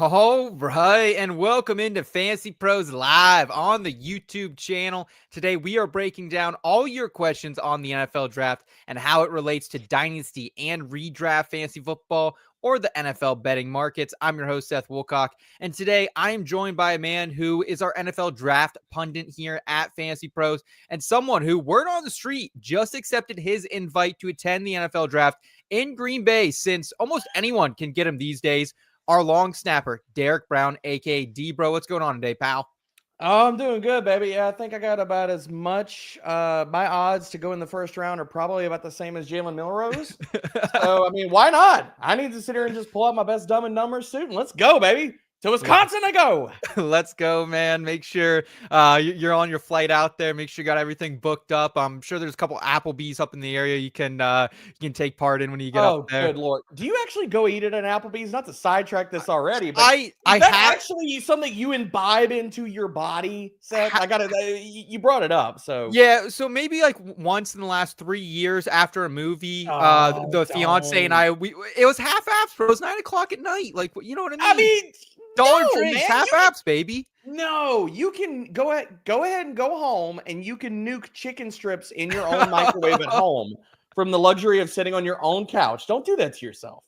All right, and welcome into Fantasy Pros Live on the YouTube channel. Today, we are breaking down all your questions on the NFL draft and how it relates to Dynasty and redraft fantasy football or the NFL betting markets. I'm your host, Seth Woolcock, and today I am joined by a man who is our NFL draft pundit here at Fantasy Pros and someone who, word on the street, just accepted his invite to attend the NFL draft in Green Bay, since almost anyone can get him these days. Our long snapper, Derek Brown, a.k.a. D-Bro. What's going on today, pal? Oh, I'm doing good, baby. Yeah, I think I got about as much. My odds to go in the first round are probably about the same as Jalen Milroe's. So, I mean, why not? I need to sit here and just pull out my best Dumb and Dumber suit and let's go, baby. To Wisconsin I go. Let's go, man. Make sure you're on your flight out there. Make sure you got everything booked up. I'm sure there's a couple Applebee's up in the area you can take part in when you get up there. Oh, good Lord. Do you actually go eat at an Applebee's? Not to sidetrack this already, but I is that have actually something you imbibe into your body, Seth? You brought it up, so. Yeah, so maybe like once in the last 3 years after a movie, the fiance and I, it was half apps, bro. It was 9 o'clock at night. Like, you know what I mean? I mean, dollar drinks, half apps, baby. No, you can go ahead and go home and you can nuke chicken strips in your own microwave at home from the luxury of sitting on your own couch. Don't do that to yourself.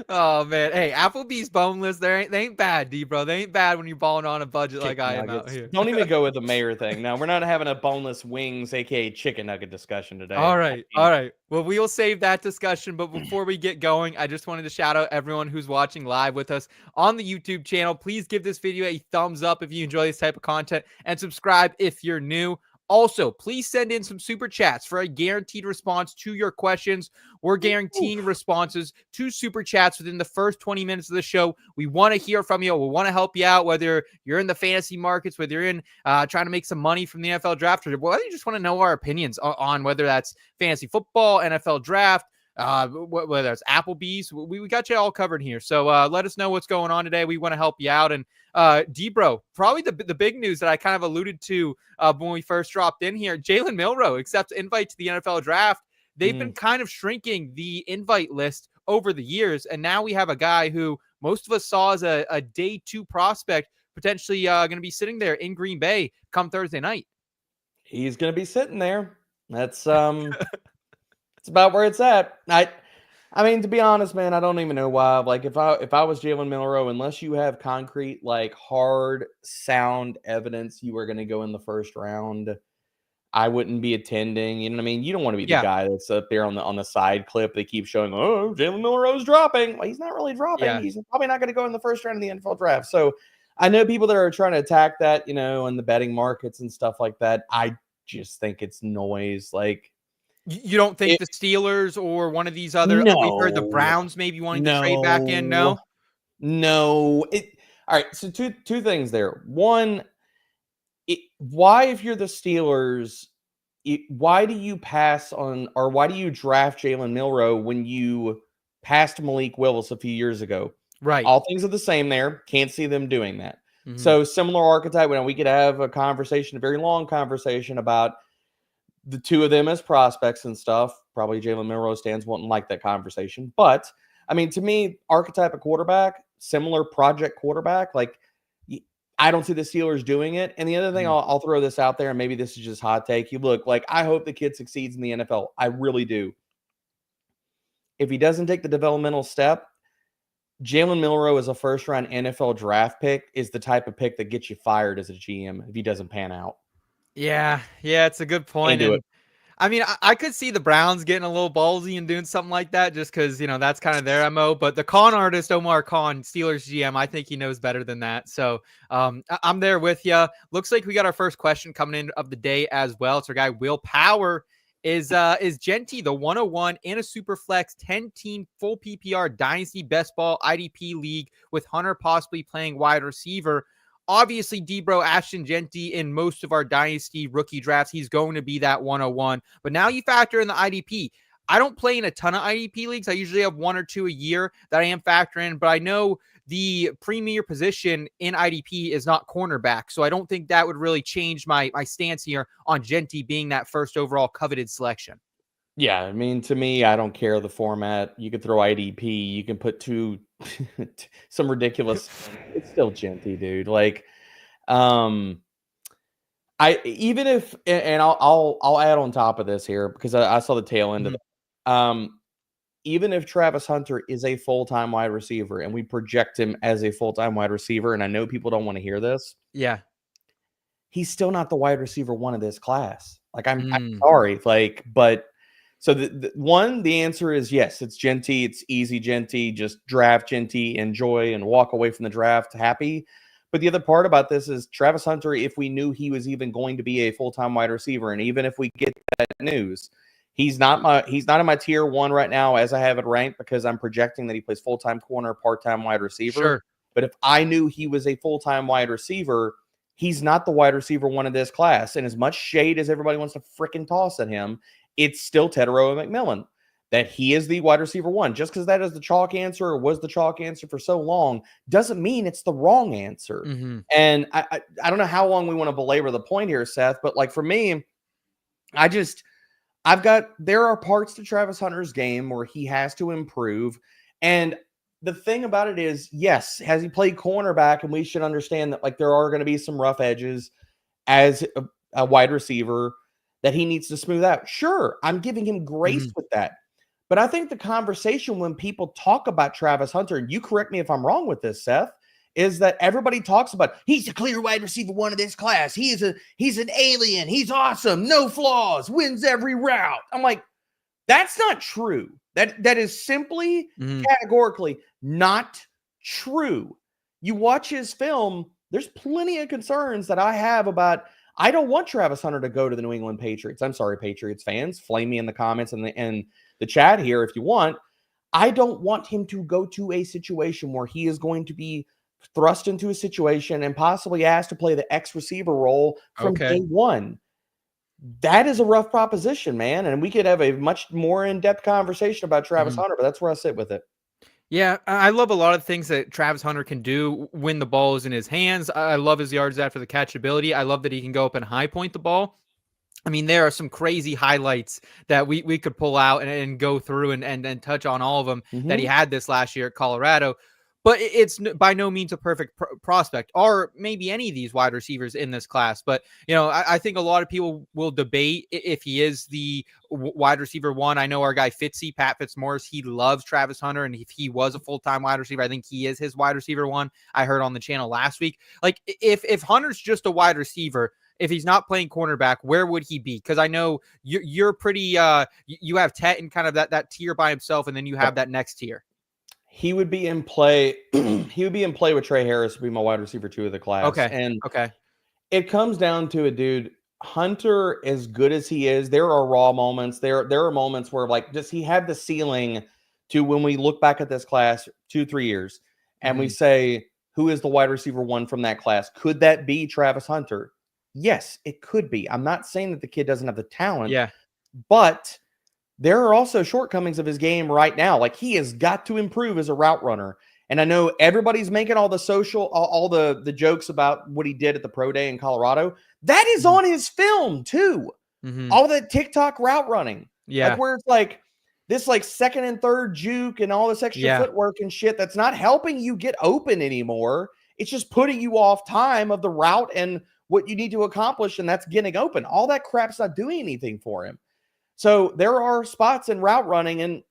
Oh man, hey, Applebee's boneless. They ain't bad, D bro. They ain't bad when you're balling on a budget like I am out here. Don't even go with the mayor thing. No, we're not having a boneless wings, aka chicken nugget discussion today. All right. Well, we will save that discussion. But before we get going, I just wanted to shout out everyone who's watching live with us on the YouTube channel. Please give this video a thumbs up if you enjoy this type of content and subscribe if you're new. Also, please send in some super chats for a guaranteed response to your questions. We're guaranteeing responses to super chats within the first 20 minutes of the show. We want to hear from you. We want to help you out, whether you're in the fantasy markets, whether you're in trying to make some money from the NFL draft, or whether you just want to know our opinions on whether that's fantasy football, NFL draft, whether it's Applebee's. We got you all covered here. So let us know what's going on today. We want to help you out. And D-Bro, probably the big news that I kind of alluded to when we first dropped in here, Jalen Milroe accepts invite to the NFL draft. They've been kind of shrinking the invite list over the years, and now we have a guy who most of us saw as a day 2 prospect, potentially going to be sitting there in Green Bay come Thursday night. He's going to be sitting there. That's it's about where it's at. I mean, to be honest, man, I don't even know why. Like, if I was Jalen Milroe, unless you have concrete, like, hard, sound evidence you were going to go in the first round, I wouldn't be attending. You know what I mean? You don't want to be the guy that's up there on the side clip. They keep showing, oh, Jalen Milroe's dropping. Well, he's not really dropping. Yeah. He's probably not going to go in the first round of the NFL draft. So I know people that are trying to attack that, you know, in the betting markets and stuff like that. I just think it's noise. Like, you don't think the Steelers or one of these other, we heard the Browns maybe wanting to trade back in? No. All right. So two things there. One, why, if you're the Steelers, why do you pass on, or why do you draft Jalen Milroe when you passed Malik Willis a few years ago? Right. All things are the same there. Can't see them doing that. Mm-hmm. So similar archetype. We could have a conversation, a very long conversation about the two of them as prospects and stuff. Probably Jalen Milroe stands wouldn't like that conversation. But, I mean, to me, archetype of quarterback, similar project quarterback, like, I don't see the Steelers doing it. And the other thing, I'll throw this out there, and maybe this is just hot take. You look, like, I hope the kid succeeds in the NFL. I really do. If he doesn't take the developmental step, Jalen Milroe as a first-round NFL draft pick is the type of pick that gets you fired as a GM if he doesn't pan out. Yeah, it's a good point. And, I mean, I could see the Browns getting a little ballsy and doing something like that just because, you know, that's kind of their MO. But the con artist, Omar Khan, Steelers GM, I think he knows better than that. So I'm there with you. Looks like we got our first question coming in of the day as well. It's our guy, Will Power. Is Jeanty the 101 in a Superflex 10-team full PPR Dynasty Best Ball IDP league with Hunter possibly playing wide receiver? Obviously, D-Bro, Ashton, Jeanty in most of our Dynasty rookie drafts, he's going to be that 101. But now you factor in the IDP. I don't play in a ton of IDP leagues. I usually have 1 or 2 a year that I am factoring in. But I know the premier position in IDP is not cornerback. So I don't think that would really change my stance here on Jeanty being that first overall coveted selection. Yeah, I mean, to me, I don't care the format. You could throw IDP. You can put two some ridiculous. It's still Jeanty, dude. Like, even if, and I'll add on top of this here because I saw the tail end of it. Even if Travis Hunter is a full-time wide receiver and we project him as a full-time wide receiver, and I know people don't want to hear this. Yeah. He's still not the wide receiver one of this class. Like, I'm sorry. Like, but so the answer is yes, it's Jeanty. It's easy Jeanty. Just draft Jeanty, enjoy, and walk away from the draft happy. But the other part about this is Travis Hunter, if we knew he was even going to be a full-time wide receiver, and even if we get that news, he's not in my tier 1 right now as I have it ranked because I'm projecting that he plays full-time corner, part-time wide receiver. Sure. But if I knew he was a full-time wide receiver, he's not the wide receiver one of this class. And as much shade as everybody wants to freaking toss at him, it's still Tetero and McMillan that he is the wide receiver one. Just because that is the chalk answer or was the chalk answer for so long doesn't mean it's the wrong answer. And I don't know how long we want to belabor the point here, Seth, but like for me, there are parts to Travis Hunter's game where he has to improve. And the thing about it is, yes, has he played cornerback? And we should understand that like there are going to be some rough edges as a wide receiver that he needs to smooth out. Sure, I'm giving him grace with that. But I think the conversation when people talk about Travis Hunter, and you correct me if I'm wrong with this, Seth, is that everybody talks about he's a clear wide receiver one of this class. He's an alien. He's awesome. No flaws. Wins every route. I'm like, that's not true. That is simply categorically not true. You watch his film, there's plenty of concerns that I have about. I don't want Travis Hunter to go to the New England Patriots. I'm sorry, Patriots fans. Flame me in the comments and the chat here if you want. I don't want him to go to a situation where he is going to be thrust into a situation and possibly asked to play the X receiver role from day one. That is a rough proposition, man. And we could have a much more in-depth conversation about Travis Hunter, but that's where I sit with it. Yeah, I love a lot of things that Travis Hunter can do when the ball is in his hands. I love his yards after the catch ability. I love that he can go up and high point the ball. I mean, there are some crazy highlights that we could pull out and go through and touch on all of them that he had this last year at Colorado. But it's by no means a perfect prospect, or maybe any of these wide receivers in this class. But, you know, I think a lot of people will debate if he is the wide receiver one. I know our guy Fitzy, Pat Fitzmaurice, he loves Travis Hunter. And if he was a full-time wide receiver, I think he is his wide receiver one. I heard on the channel last week. Like, if Hunter's just a wide receiver, if he's not playing cornerback, where would he be? Because I know you're pretty you have Tet in kind of that tier by himself, and then you have that next tier. He would be in play. He would be in play with Trey Harris to be my wide receiver 2 of the class. And it comes down to it, dude. Hunter, as good as he is, there are raw moments. There are moments where, like, does he have the ceiling to when we look back at this class 2-3 years and we say, who is the wide receiver one from that class? Could that be Travis Hunter? Yes, it could be. I'm not saying that the kid doesn't have the talent. Yeah. But there are also shortcomings of his game right now. Like, he has got to improve as a route runner. And I know everybody's making all the jokes about what he did at the pro day in Colorado. That is on his film too. All that TikTok route running. Yeah. Like, where it's like this like second and third juke and all this extra footwork and shit that's not helping you get open anymore. It's just putting you off time of the route and what you need to accomplish, and that's getting open. All that crap's not doing anything for him. So there are spots in route running, and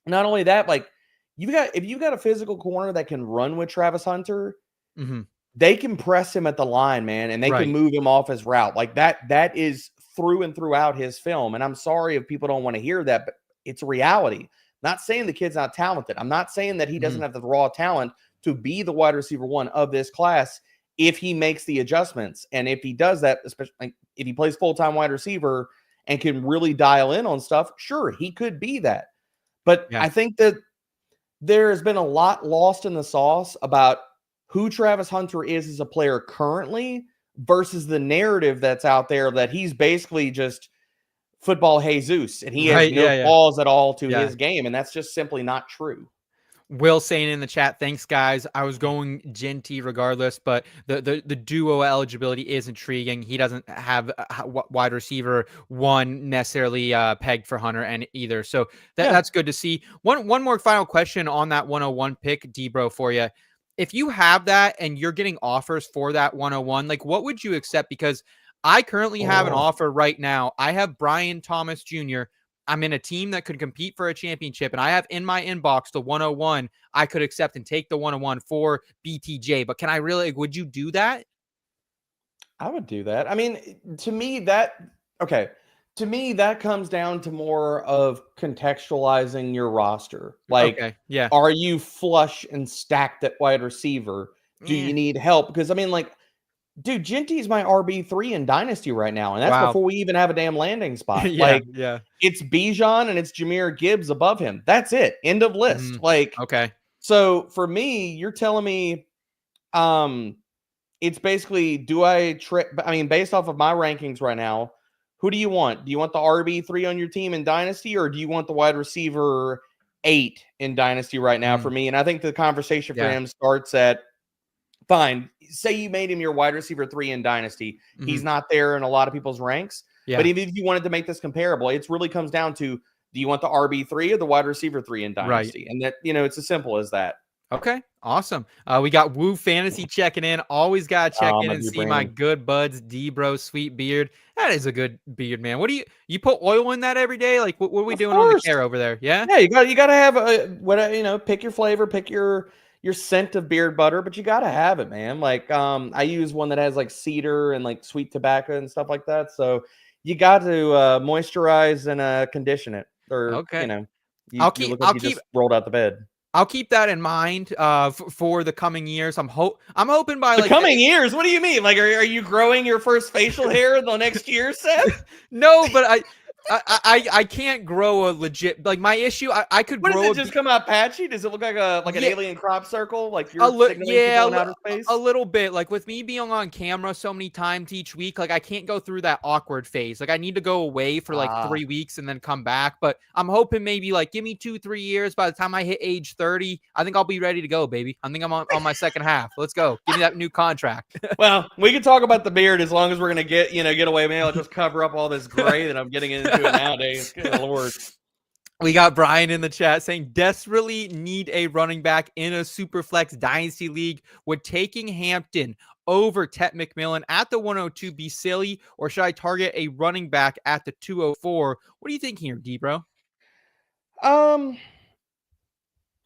not only that, like if you've got a physical corner that can run with Travis Hunter, they can press him at the line, man, and they can move him off his route. Like that is through and throughout his film. And I'm sorry if people don't want to hear that, but it's a reality. Not saying the kid's not talented. I'm not saying that he doesn't have the raw talent to be the wide receiver one of this class if he makes the adjustments. And if he does that, especially like if he plays full-time wide receiver and can really dial in on stuff, sure, he could be that. But I think that there has been a lot lost in the sauce about who Travis Hunter is as a player currently versus the narrative that's out there that he's basically just football Jesus and he has no flaws at all to his game. And that's just simply not true. Will saying in the chat, thanks guys. I was going Jeanty regardless, but the duo eligibility is intriguing. He doesn't have wide receiver one necessarily pegged for Hunter and either, so that's good to see. One more final question on that 101 pick, Debro, for you. If you have that and you're getting offers for that 101, like what would you accept? Because I currently have an offer right now. I have Brian Thomas Jr. I'm in a team that could compete for a championship, and I have in my inbox the 101 I could accept and take the 101 for BTJ. But can I really, would you do that? I would do that. I mean, to me, that comes down to more of contextualizing your roster. Like, okay, yeah. Are you flush and stacked at wide receiver? Do you need help? Because I mean, like, dude, Jeanty's my RB3 in Dynasty right now, and that's before we even have a damn landing spot. yeah. It's Bijan and it's Jahmyr Gibbs above him. That's it. End of list. Okay. So for me, you're telling me, it's basically, based off of my rankings right now, who do you want? Do you want the RB3 on your team in Dynasty, or do you want the wide receiver 8 in Dynasty right now for me? And I think the conversation for him starts at, fine, say you made him your wide receiver 3 in Dynasty. He's not there in a lot of people's ranks. But even if you wanted to make this comparable, it really comes down to, do you want the RB3 or the wide receiver 3 in Dynasty? And that, it's as simple as that. Okay, awesome. We got Woo Fantasy checking in. Always got to check in and see my good buds, D-Bro, sweet beard. That is a good beard, man. What do you put oil in that every day? Like, what are we doing on the care over there? Yeah? Yeah, you got to have pick your flavor, pick your scent of beard butter, but you got to have it, man. Like, I use one that has like cedar and like sweet tobacco and stuff like that. So you got to moisturize and condition it. Or, you look like you just rolled out the bed. I'll keep that in mind for the coming years. I'm hoping by the coming years. What do you mean? Like, are you growing your first facial hair in the next year, Seth? No, but I can't grow a legit, like, my issue. I could grow. Does it just come out patchy? Does it look like an alien crop circle? Like you're outer space? A little bit. Like with me being on camera so many times each week, like I can't go through that awkward phase. Like I need to go away for like 3 weeks and then come back. But I'm hoping maybe like give me 2-3 years. By the time I hit age 30, I think I'll be ready to go, baby. I think I'm on my second half. Let's go. Give me that new contract. Well, we can talk about the beard as long as we're gonna get away. Maybe I'll just cover up all this gray that I'm getting into it nowadays. Good Lord. We got Brian in the chat saying, desperately need a running back in a Superflex Dynasty League. Would taking Hampton over Tet McMillan at the 102 be silly, or should I target a running back at the 204? What do you think here, D-Bro? I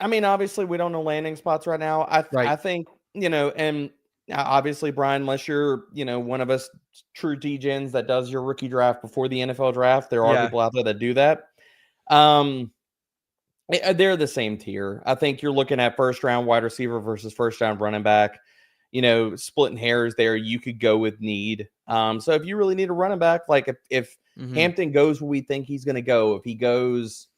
mean, obviously, we don't know landing spots right now. I think, and obviously, Brian, unless you're, one of us true DGens that does your rookie draft before the NFL draft, there are people out there that do that. They're the same tier. I think you're looking at first round wide receiver versus first round running back, splitting hairs there. You could go with need. So if you really need a running back, like if Hampton goes where we think he's going to go, if he goes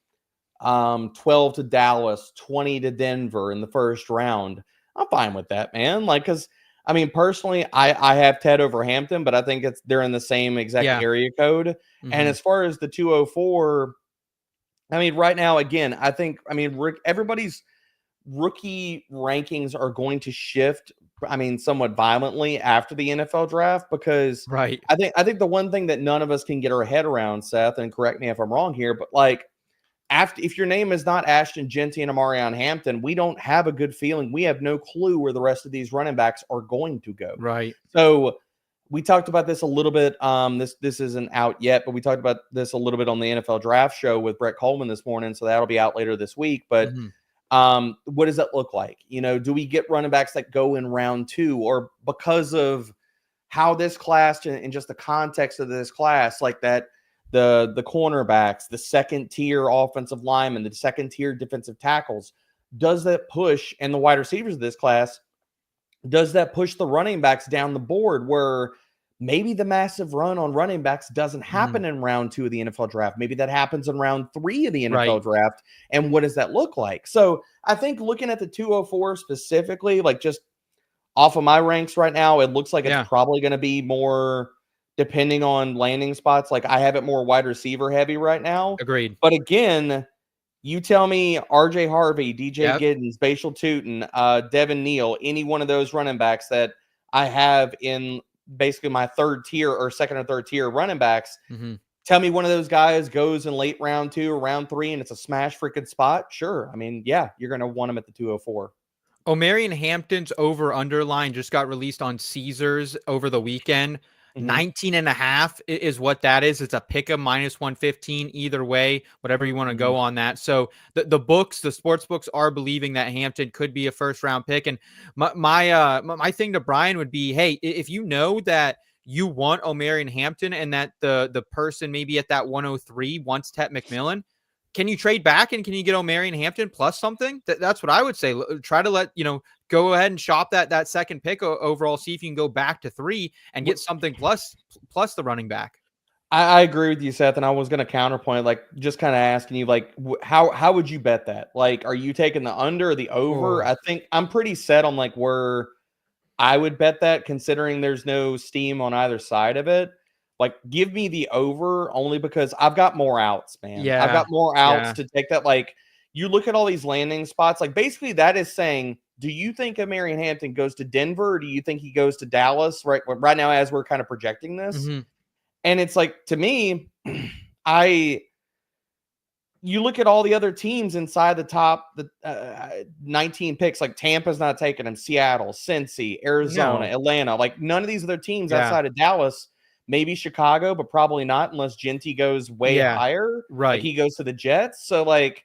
12 to Dallas, 20 to Denver in the first round, I'm fine with that, man. Like, cause I mean, personally, I have Ted over Hampton, but I think they're in the same exact area code. And as far as the 204, I mean, right now, again, everybody's rookie rankings are going to shift, somewhat violently after the NFL draft, because I think the one thing that none of us can get our head around, Seth, and correct me if I'm wrong here, but like, if your name is not Ashton, Jeanty, and Omarion Hampton, we don't have a good feeling. We have no clue where the rest of these running backs are going to go. Right. So we talked about this a little bit. This isn't out yet, but we talked about this a little bit on the NFL draft show with Brett Coleman this morning. So that'll be out later this week. But what does that look like? Do we get running backs that go in round 2, or because of how this class and just the context of this class, like that, the cornerbacks, the second tier offensive linemen, the second tier defensive tackles, does that push, and the wide receivers of this class, does that push the running backs down the board where maybe the massive run on running backs doesn't happen in round 2 of the NFL draft? Maybe that happens in round 3 of the NFL draft. And what does that look like? So I think looking at the 204 specifically, like just off of my ranks right now, it looks like it's probably going to be more depending on landing spots. Like I have it more wide receiver heavy right now. Agreed. But again, You tell me RJ Harvey, DJ Yep. Giddens, Bashal Tootin, Devin Neal, any one of those running backs that I have in basically my third tier or second or third tier running backs. Mm-hmm. Tell me one of those guys goes in late round 2 or round 3 and it's a smash freaking spot. Sure. I mean, yeah, you're going to want him at the 204. Omarion Hampton's over underline just got released on Caesars over the weekend. 19.5 is what that is. It's a pick 'em minus 115 either way, whatever you want to go on that. So the sports books are believing that Hampton could be a first round pick. And my thing to Brian would be, hey, if you know that you want Omarion Hampton and that the person maybe at that 103 wants Tet McMillan, can you trade back and can you get Omarion Hampton plus something? That's what I would say. Try to go ahead and shop that second pick overall. See if you can go back to 3 and get something plus the running back. I agree with you, Seth. And I was going to counterpoint, like just kind of asking you, like, how would you bet that? Like, are you taking the under or the over? I think I'm pretty set on like where I would bet that, considering there's no steam on either side of it. Like, give me the over only because I've got more outs, man. Yeah. I've got more outs to take that. Like, you look at all these landing spots, like basically that is saying, do you think Omarion Hampton goes to Denver or do you think he goes to Dallas right now as we're kind of projecting this? Mm-hmm. And it's like, to me, you look at all the other teams inside the top 19 picks, like Tampa's not taking them, Seattle, Cincy, Arizona, Atlanta, like none of these other teams outside of Dallas. Maybe Chicago, but probably not unless Jeanty goes way higher. Right. Like he goes to the Jets. So like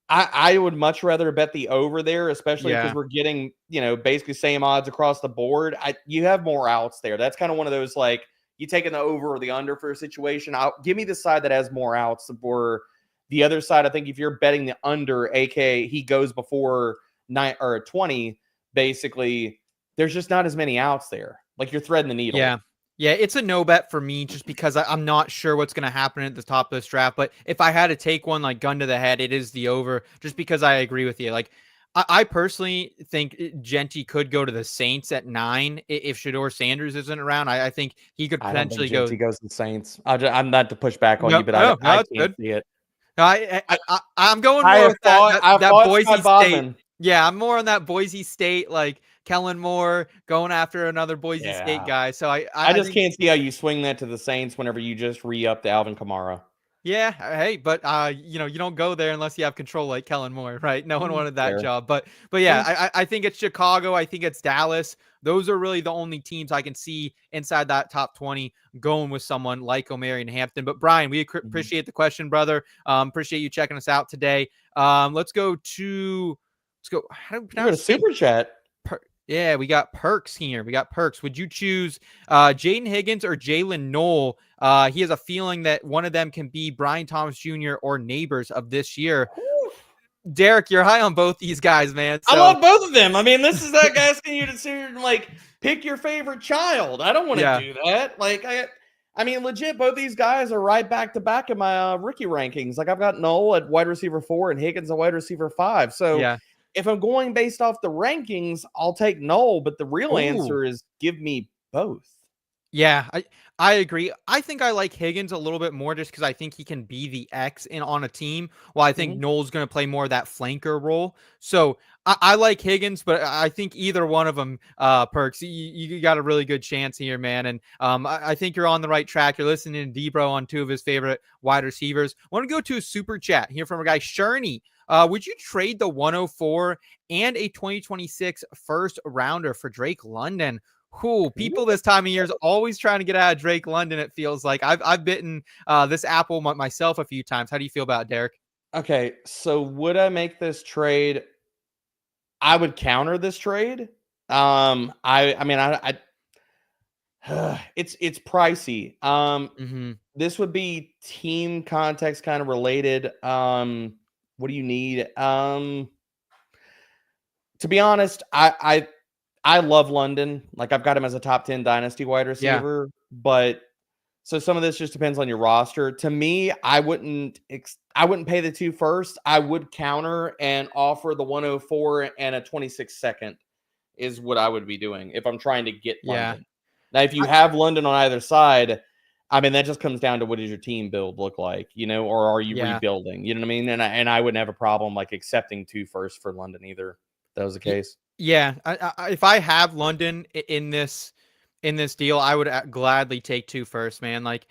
I would much rather bet the over there, especially because we're getting, basically same odds across the board. You have more outs there. That's kind of one of those, like, you taking the over or the under for a situation. Give me the side that has more outs. For the other side, I think if you're betting the under, aka he goes before 9 or 20, basically, there's just not as many outs there. Like you're threading the needle. Yeah, it's a no bet for me just because I'm not sure what's going to happen at the top of this draft. But if I had to take one like gun to the head, it is the over just because I agree with you. Like I personally think Jeanty could go to the Saints at 9 if Shedeur Sanders isn't around. I think he could potentially go. He goes to the Saints. I'm not to push back on you, but I can't see it. No, I'm going more with that Boise State. Yeah, I'm more on that Boise State, like Kellen Moore going after another Boise State guy. So I just can't see how you swing that to the Saints whenever you just re-up to Alvin Kamara. Yeah, hey, but you don't go there unless you have control like Kellen Moore, right? No one wanted that job. But yeah, I think it's Chicago. I think it's Dallas. Those are really the only teams I can see inside that top 20 going with someone like Omarion Hampton. But Brian, we appreciate the question, brother. Appreciate you checking us out today. Let's go. How do we pronounce it? Super chat. Yeah, we got Perks here. Would you choose Jayden Higgins or Jalen Noel? He has a feeling that one of them can be Brian Thomas Jr. or Neighbors of this year. Derek, you're high on both these guys, man. So. I love both of them. I mean, this is like asking you to like pick your favorite child. I don't want to do that. Like, I mean, legit, both these guys are right back to back in my rookie rankings. Like, I've got Noel at wide receiver 4 and Higgins at wide receiver 5. So, if I'm going based off the rankings, I'll take Noel. But the real answer is give me both. Yeah, I agree. I think I like Higgins a little bit more just because I think he can be the X on a team, while I think Noel's going to play more of that flanker role. So I like Higgins, but I think either one of them, Perks, you got a really good chance here, man. And I think you're on the right track. You're listening to Debro on 2 of his favorite wide receivers. I want to go to a super chat here from a guy, Sherney. Would you trade the 104 and a 2026 first rounder for Drake London? People this time of year is always trying to get out of Drake London. It feels like I've bitten this apple myself a few times. How do you feel about it, Derek? Okay, so would I make this trade? I would counter this trade. It's pricey. This would be team context kind of related. What do you need? To be honest, I love London. Like, I've got him as a top 10 dynasty wide receiver, but so some of this just depends on your roster. To me, I wouldn't pay the 2 first. I would counter and offer the 104 and a 26 second is what I would be doing if I'm trying to get London. Now, if you have London on either side, I mean, that just comes down to what does your team build look like, or are you Yeah. rebuilding? You know what I mean? And I wouldn't have a problem like accepting 2 firsts for London either. If that was the case. Yeah. If I have London in this deal, I would gladly take 2 firsts, man. Like,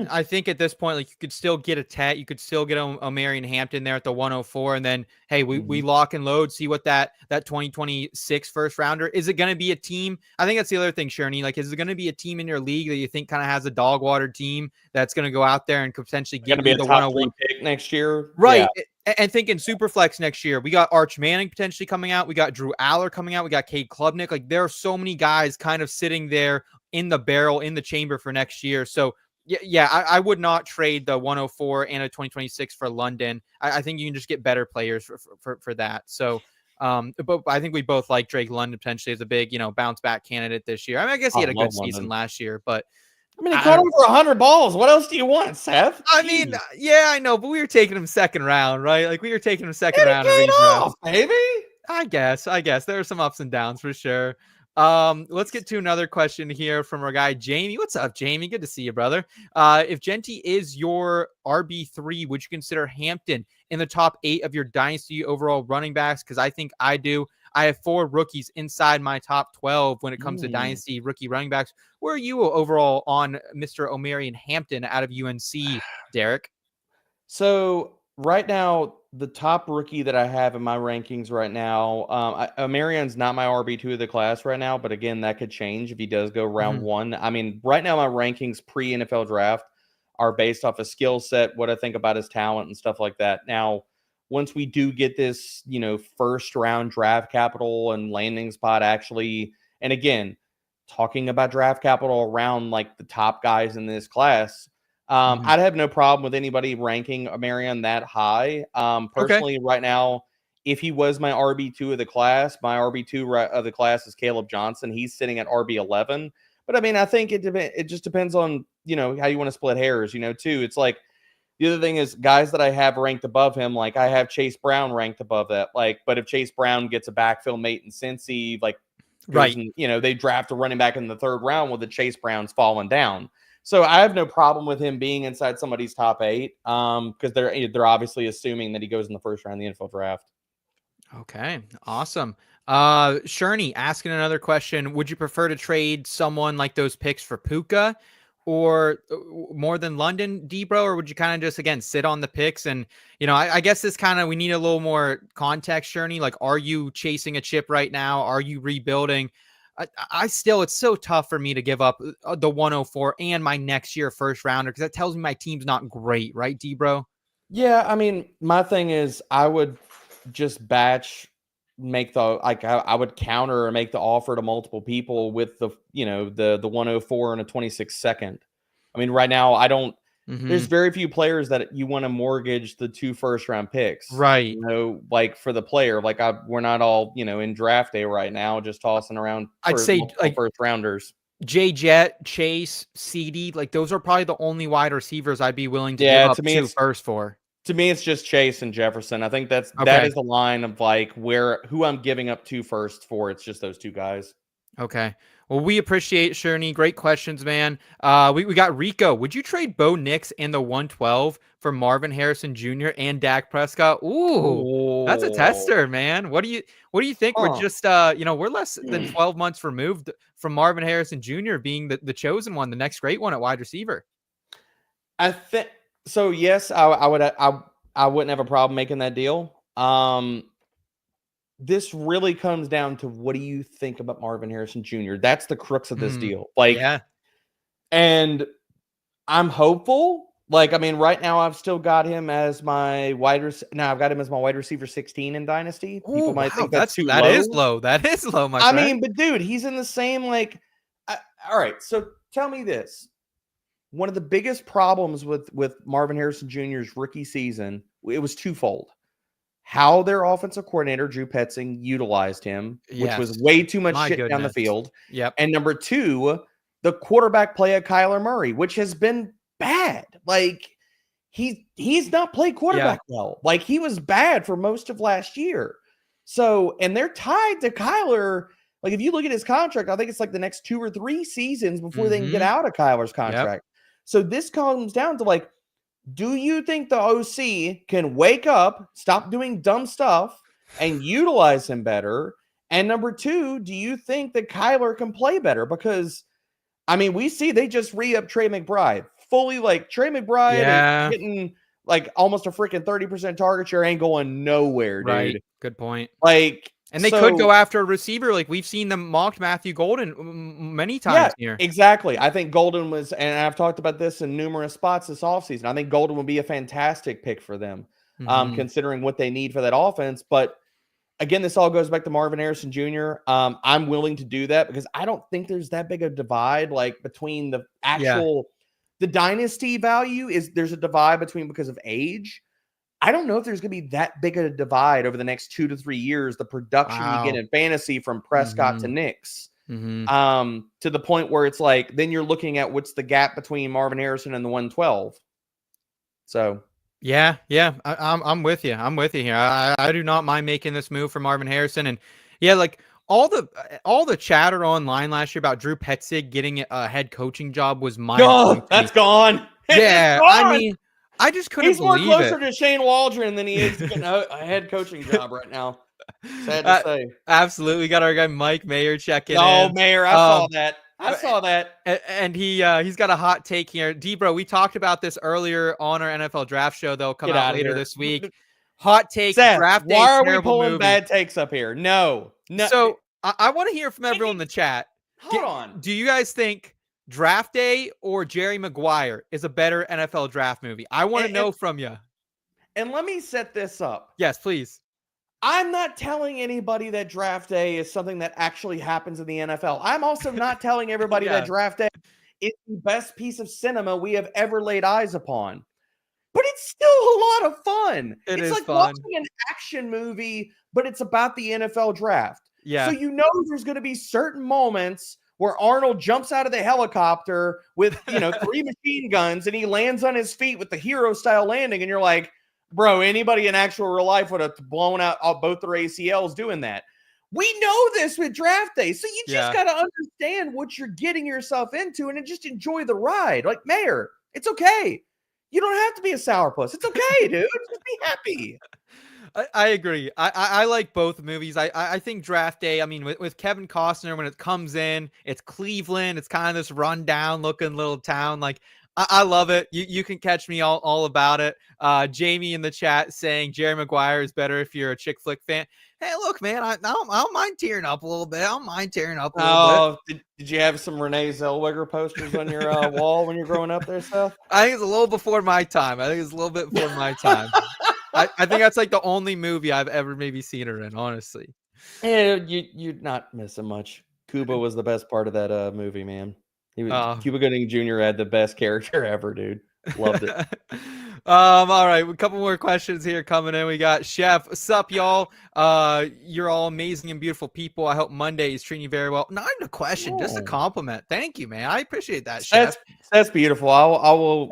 I think at this point, like you could still get a Tet, you could still get Omarion Hampton there at the 104, and then hey, we lock and load, see what that 2026 first rounder is. It going to be a team? I think that's the other thing, Sherney. Like, is it going to be a team in your league that you think kind of has a dog water team that's going to go out there and could potentially give you the top 3 pick next year, right? Yeah. And thinking Superflex next year, we got Arch Manning potentially coming out. We got Drew Aller coming out. We got Cade Klubnik. Like, there are so many guys kind of sitting there in the barrel, in the chamber for next year. So yeah, I would not trade the 104 and a 2026 for London. I think you can just get better players for that. So, but I think we both like Drake London potentially as a big, bounce back candidate this year. I mean, I guess he had a good season last year, but I mean, he caught over 100 balls. What else do you want, Seth? I mean, yeah, I know, but we were taking him second round, right? Like, we were taking him second round of these rounds. Baby. I guess there are some ups and downs for sure. Let's get to another question here from our guy Jamie. What's up, Jamie? Good to see you, brother. If Jeanty is your RB3, would you consider Hampton in the top 8 of your dynasty overall running backs? Because I think I do. I have 4 rookies inside my top 12 when it comes to dynasty rookie running backs. Where are you overall on Mr. Omarion Hampton out of UNC, Derek? So right now, the top rookie that I have in my rankings right now, Omarion's not my RB2 of the class right now, but again, that could change if he does go round 1. I mean, right now, my rankings pre-NFL draft are based off a skill set, what I think about his talent and stuff like that. Now, once we do get this, first round draft capital and landing spot actually, and again, talking about draft capital around like the top guys in this class, I'd have no problem with anybody ranking Omarion that high. Personally, right now, if he was my RB2 of the class, my RB2 of the class is Caleb Johnson. He's sitting at RB11. But I mean, I think it just depends on, how you want to split hairs, too. It's like, the other thing is guys that I have ranked above him, like I have Chase Brown ranked above that. Like, but if Chase Brown gets a backfill mate in Cincy, like, right, and, they draft a running back in the 3rd round, well, the Chase Brown's falling down. So I have no problem with him being inside somebody's top 8, because they're obviously assuming that he goes in the 1st round of the NFL draft. Okay, awesome. Sherney asking another question: would you prefer to trade someone like those picks for Puka, or more than London, Debro, or would you kind of just again sit on the picks? And I guess this kind of, we need a little more context, Sherney. Like, are you chasing a chip right now? Are you rebuilding? I still, it's so tough for me to give up the 104 and my next year first rounder, because that tells me my team's not great, right, Debro? Yeah, I mean, my thing is I would just make the, like, I would counter or make the offer to multiple people with the, the 104 and a 26 second. I mean, right now I don't, there's very few players that you want to mortgage the 2 first round picks, right? Like for the player, like we're not all, in draft day right now, just tossing around. I'd say like first rounders. Jet, Chase, CD, like those are probably the only wide receivers I'd be willing to give up 2 first for. To me, it's just Chase and Jefferson. I think that is the line of like who I'm giving up 2 firsts for. It's just those 2 guys. Okay. Well, we appreciate Sherney. Great questions, man. We got Rico. Would you trade Bo Nix and the 112 for Marvin Harrison Jr. and Dak Prescott? Ooh, that's a tester, man. What do you think? We're just we're less than 12 months removed from Marvin Harrison Jr. being the chosen one, the next great one at wide receiver. I think so. Yes, I wouldn't have a problem making that deal. This really comes down to what do you think about Marvin Harrison Jr.? That's the crux of this deal. Like, yeah. And I'm hopeful. Like, I mean, right now I've still got him as my wide receiver. Now I've got him as my wide receiver 16 in Dynasty. People might think that's too low. That is low. That is low, my friend. I mean, but dude, he's in the same, like, all right. So tell me this. One of the biggest problems with Marvin Harrison Jr.'s rookie season, it was twofold. How their offensive coordinator, Drew Petzing, utilized him, which was way too much shit down the field. Yep. And number 2, the quarterback play of Kyler Murray, which has been bad. Like, he's not played quarterback well. Like, he was bad for most of last year. So, and they're tied to Kyler. Like, if you look at his contract, I think it's like the next 2 or 3 seasons before they can get out of Kyler's contract. Yep. So this comes down to like, do you think the OC can wake up, stop doing dumb stuff, and utilize him better? And number two, do you think that Kyler can play better? Because, I mean, we see they just re-up Trey McBride. Fully, like, Trey McBride is hitting, like, almost a freaking 30% target share, ain't going nowhere, Right. dude. Good point. Like, and they could go after a receiver. Like, we've seen them mocked Matthew Golden many times here. Exactly. I think Golden was, and I've talked about this in numerous spots this offseason, I think Golden would be a fantastic pick for them, considering what they need for that offense. But again, this all goes back to Marvin Harrison Jr. I'm willing to do that because I don't think there's that big a divide, like, between the actual the dynasty value there's a divide between because of age. I don't know if there's going to be that big a divide over the next 2 to 3 years, the production you get in fantasy from Prescott to Knicks, to the point where it's like, then you're looking at what's the gap between Marvin Harrison and the 112. So, yeah, I'm with you. I'm with you here. I do not mind making this move for Marvin Harrison. And yeah, like all the chatter online last year about Drew Petzig getting a head coaching job was that's gone. Yeah, I mean, I just couldn't believe it. He's more closer to Shane Waldron than he is to getting a head coaching job right now. Sad to say. Absolutely. We got our guy Mike Mayer checking in. Oh, Mayer, I saw that. I saw that. And he's got a hot take here. D-Bro, we talked about this earlier on our NFL draft show, though, coming out later this week. Hot take, Seth, draft day, why are we pulling movie. bad takes up here? No. So I want to hear from everyone in the chat. Hold on. Do you guys think Draft Day or Jerry Maguire is a better NFL draft movie? I want to know from you. And let me set this up. Yes, please. I'm not telling anybody that Draft Day is something that actually happens in the NFL. I'm also not telling everybody that Draft Day is the best piece of cinema we have ever laid eyes upon. But it's still a lot of fun. It's like watching an action movie, but it's about the NFL draft. Yeah. So you know there's going to be certain moments where Arnold jumps out of the helicopter with, 3 machine guns and he lands on his feet with the hero style landing. And you're like, bro, anybody in actual real life would have blown out both their ACLs doing that. We know this with Draft Day. So you just got to understand what you're getting yourself into and just enjoy the ride. Like, Mayer, it's okay. You don't have to be a sourpuss. It's okay, dude. Just be happy. I agree. I like both movies. I think Draft Day, I mean, with Kevin Costner, when it comes in, it's Cleveland. It's kind of this rundown looking little town. Like, I love it. You can catch me all about it. Jamie in the chat saying Jerry Maguire is better if you're a chick flick fan. Hey, look, man, I don't mind tearing up a little bit. I don't mind tearing up a little bit. Did you have some Renee Zellweger posters on your wall when you're growing up there, Seth? I think it's a little before my time. I think that's like the only movie I've ever maybe seen her in, honestly. Yeah, you're not missing much. Cuba was the best part of that movie, man. Cuba Gooding Jr. had the best character ever, dude. Loved it. All right, a couple more questions here coming in. We got Chef. What's up, y'all? You're all amazing and beautiful people. I hope Monday is treating you very well. Not even a question, just a compliment. Thank you, man. I appreciate that, Chef. That's beautiful. I will,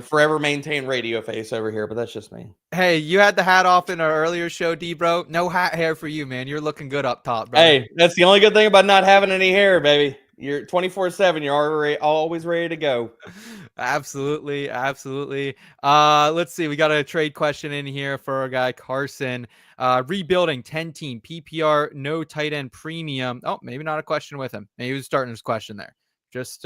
forever maintain radio face over here, but that's just me. Hey, you had the hat off in our earlier show, D-Bro. No hat hair for you, man. You're looking good up top, bro. Hey, that's the only good thing about not having any hair, baby. You're 24/7. You're always ready to go. Absolutely. Let's see. We got a trade question in here for our guy Carson. Rebuilding 10-team PPR, no tight end premium. Oh, maybe not a question with him. Maybe he was starting his question there. Just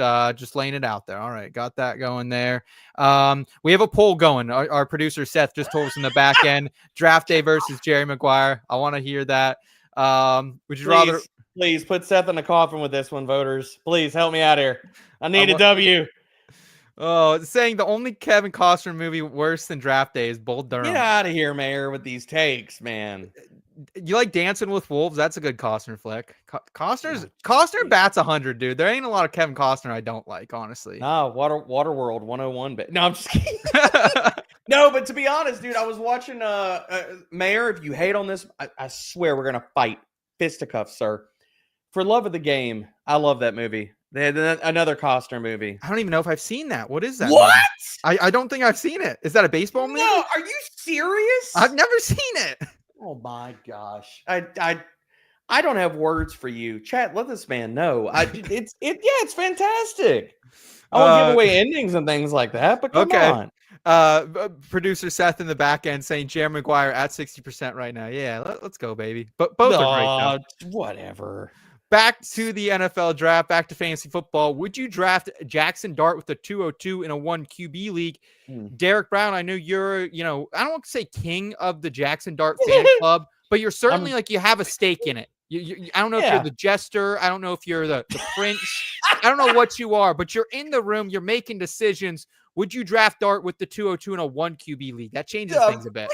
laying it out there. All right, got that going there. We have a poll going. Our producer Seth just told us in the back end. Draft Day versus Jerry Maguire. I want to hear that. Would you rather? Please put Seth in the coffin with this one, voters. Please help me out here. I need a W. Oh, it's saying the only Kevin Costner movie worse than Draft Day is Bull Durham. Get out of here, Mayer, with these takes, man. You like Dancing with Wolves? That's a good Costner flick. Costner bats 100, dude. There ain't a lot of Kevin Costner I don't like, honestly. No, Waterworld 101. No, I'm just kidding. No, but to be honest, dude, I was watching Mayer. If you hate on this, I swear we're gonna fight fisticuffs, sir. For love of the game, I love that movie. They had another Costner movie. I don't even know if I've seen that. What is that? What? I don't think I've seen it. Is that a baseball movie? No, are you serious? I've never seen it. Oh my gosh. I I don't have words for you. Chat, let this man know. It's fantastic. I won't give away endings and things like that, but come on. Producer Seth in the back end saying Jerry Maguire at 60% right now. Yeah, let's go, baby. But both are great, though. Whatever. Back to the NFL draft, back to fantasy football. Would you draft Jaxson Dart with a 202 in a 1 QB league? Derek Brown, I know you're, I don't want to say king of the Jaxson Dart fan club, but you're certainly you have a stake in it. I don't know if you're the jester. I don't know if you're the prince. I don't know what you are, but you're in the room. You're making decisions. Would you draft Dart with the 202 in a 1 QB league? That changes things a bit.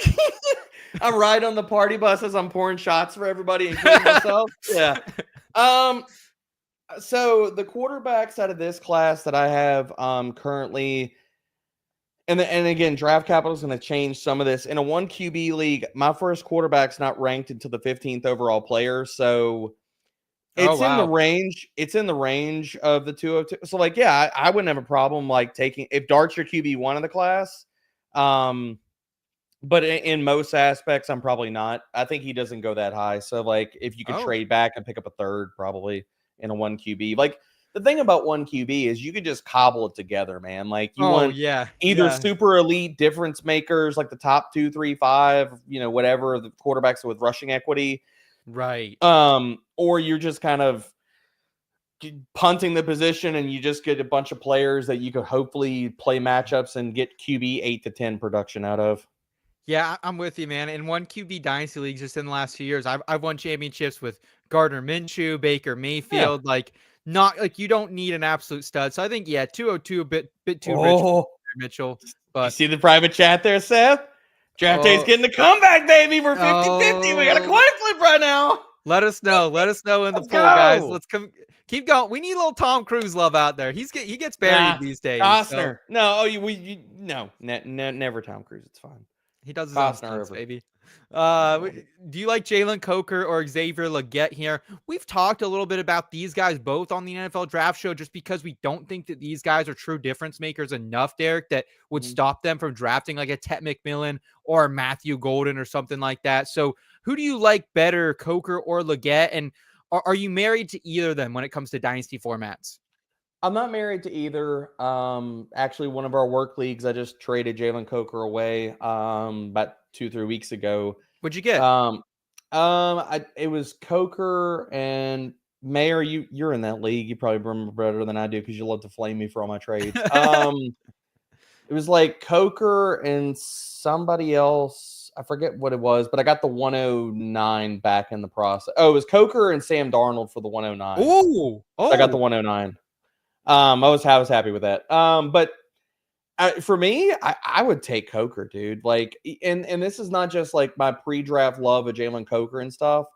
I'm riding on the party bus as I'm pouring shots for everybody, including myself. Yeah. So the quarterbacks out of this class that I have currently, and again, draft capital is going to change some of this. In a 1 QB league, my first quarterback's not ranked until the 15th overall player, so it's in the range. It's in the range of the 202. So I wouldn't have a problem taking if Dart's your QB1 of the class. But in most aspects, I'm probably not. I think he doesn't go that high. So, if you could trade back and pick up a third, probably in a 1 QB. The thing about 1 QB is you could just cobble it together, man. You want either super elite difference makers, the top 2, 3, 5, whatever, the quarterbacks with rushing equity. Right. Or you're just kind of punting the position and you just get a bunch of players that you could hopefully play matchups and get QB 8 to 10 production out of. Yeah, I'm with you, man. In 1 QB dynasty leagues, just in the last few years, I've won championships with Gardner Minshew, Baker Mayfield. You don't need an absolute stud. So I think 202 a bit too rich for Mitchell. But you see the private chat there, Seth? Draft day's getting the comeback, baby. We're 50-50. We got a coin flip right now. Let us know. Let us know in the poll, guys. Let's keep going. We need a little Tom Cruise love out there. He gets buried these days. Costner. So. No. Never Tom Cruise. It's fine. He does his own stunts, baby. Do you like Jalen Coker or Xavier Legette here? We've talked a little bit about these guys both on the NFL draft show just because we don't think that these guys are true difference makers enough, Derek, that would stop them from drafting a Ted McMillan or a Matthew Golden or something like that. So who do you like better, Coker or Legette? And are you married to either of them when it comes to dynasty formats? I'm not married to either. Actually, one of our work leagues, I just traded Jalen Coker away about 2-3 weeks ago. What'd you get? It was Coker and Mayor. You're in that league. You probably remember better than I do because you love to flame me for all my trades. It was Coker and somebody else. I forget what it was, but I got the 109 back in the process. Oh, it was Coker and Sam Darnold for the 109. Oh, I got the 109. I was happy with that. But for me, I would take Coker, dude. And this is not just my pre-draft love of Jalen Coker and stuff.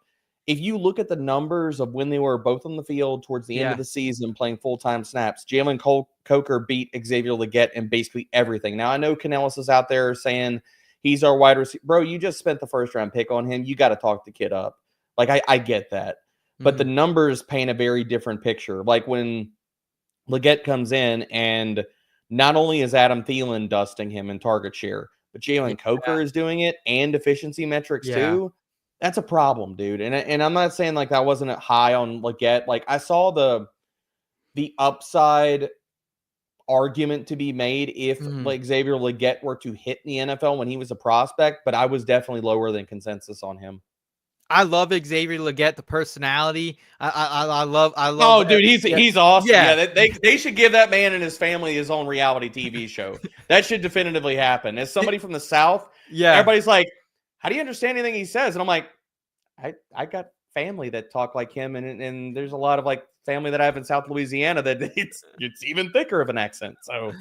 If you look at the numbers of when they were both on the field towards the end of the season playing full-time snaps, Jalen Coker beat Xavier Legette in basically everything. Now, I know Canellis is out there saying he's our wide receiver. Bro, you just spent the first-round pick on him. You got to talk the kid up. I get that. But the numbers paint a very different picture. When Legette comes in, and not only is Adam Thielen dusting him in target share, but Jalen Coker is doing it and efficiency metrics too. That's a problem, dude. And I'm not saying that wasn't high on Legette. I saw the upside argument to be made if Xavier Legette were to hit in the NFL when he was a prospect, but I was definitely lower than consensus on him. I love Xavier Legette, the personality. I love. Oh, dude, he's awesome. Yeah, they should give that man and his family his own reality TV show. That should definitively happen. As somebody from the South, everybody's like, "How do you understand anything he says?" And I'm like, I got family that talk like him, and there's a lot of family that I have in South Louisiana that it's even thicker of an accent. So,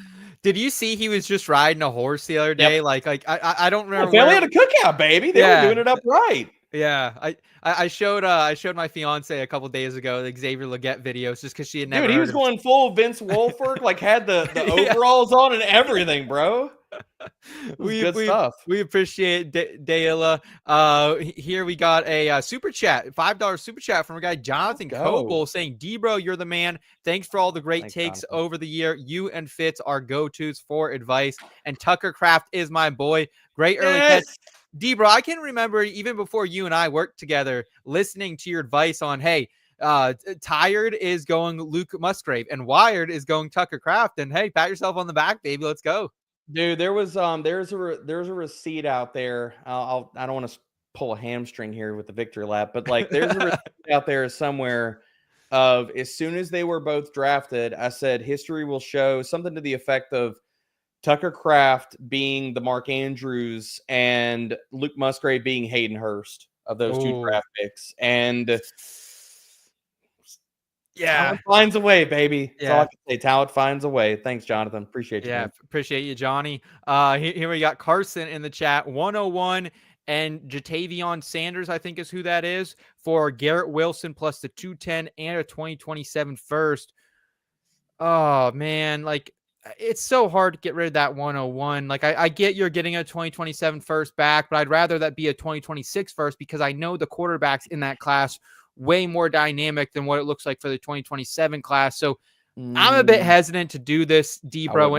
did you see he was just riding a horse the other day? Yep. I don't remember. Family had a cookout, baby. They were doing it up right. Yeah, I showed my fiance a couple days ago the Xavier Legette videos just because she had never. Dude, he was going full Vince Wilfork, had the overalls on and everything, bro. Good stuff. We appreciate Dayla. Here we got a super chat, $5 super chat from a guy Jonathan Coble saying, "D-Bro, you're the man. Thanks for all the great takes over the year. You and Fitz are go-tos for advice, and Tucker Craft is my boy. Great early catch." Debro, I can remember even before you and I worked together, listening to your advice on, hey, tired is going Luke Musgrave and wired is going Tucker Kraft. And hey, pat yourself on the back, baby. Let's go. Dude, there's a receipt out there. I don't want to pull a hamstring here with the victory lap, but like there's a receipt out there somewhere of as soon as they were both drafted, I said history will show something to the effect of Tucker Kraft being the Mark Andrews and Luke Musgrave being Hayden Hurst of those two draft picks. And talent finds a way, baby. That's all I can say. Talent finds a way. Thanks, Jonathan. Appreciate you. Yeah, appreciate you, Johnny. Here we got Carson in the chat. 101 and Jatavion Sanders, I think is who that is, for Garrett Wilson plus the 210 and a 2027 first. Oh, man. Like, it's so hard to get rid of that 101. Like, I get you're getting a 2027 first back, but I'd rather that be a 2026 first because I know the quarterbacks in that class way more dynamic than what it looks like for the 2027 class. So I'm a bit hesitant to do this, Debro.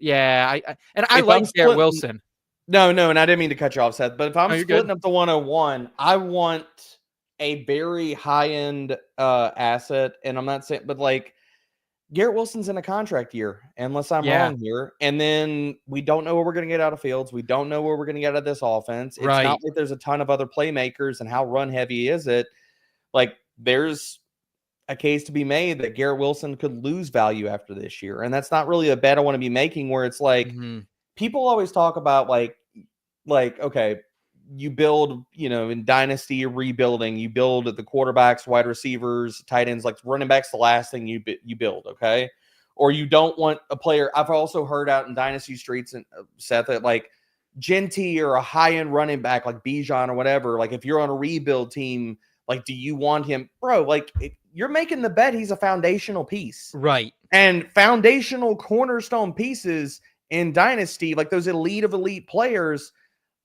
I like Garrett Wilson. No, and I didn't mean to cut you off, Seth, but if I'm splitting up the 101, I want a very high-end asset, and I'm not saying, but like Garrett Wilson's in a contract year, unless I'm wrong here, and then we don't know what we're going to get out of Fields. We don't know what we're going to get out of this offense. It's not like there's a ton of other playmakers, and how run-heavy is it? Like, there's a case to be made that Garrett Wilson could lose value after this year, and that's not really a bet I want to be making where it's like people always talk about like, okay, you build, in Dynasty, you're rebuilding. You build the quarterbacks, wide receivers, tight ends, like running backs, the last thing you build, okay? Or you don't want a player. I've also heard out in Dynasty streets, and Seth, that like Jeanty or a high-end running back like Bijan or whatever, like if you're on a rebuild team, like, do you want him? Bro, like, you're making the bet he's a foundational piece. Right. And foundational cornerstone pieces in Dynasty, like those elite of elite players,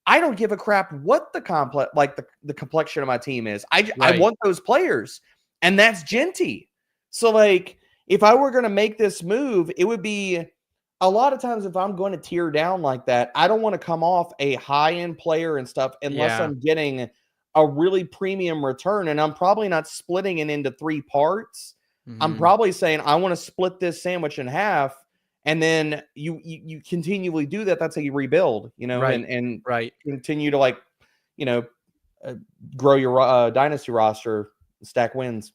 I don't give a crap what the the complexion of my team is. I want those players, and that's Jeanty. So, like, if I were going to make this move, it would be a lot of times if I'm going to tear down like that, I don't want to come off a high-end player and stuff unless I'm getting a really premium return, and I'm probably not splitting it into 3 parts. I'm probably saying I want to split this sandwich in half. And then you continually do that. That's how you rebuild, and continue to grow your dynasty roster, stack wins.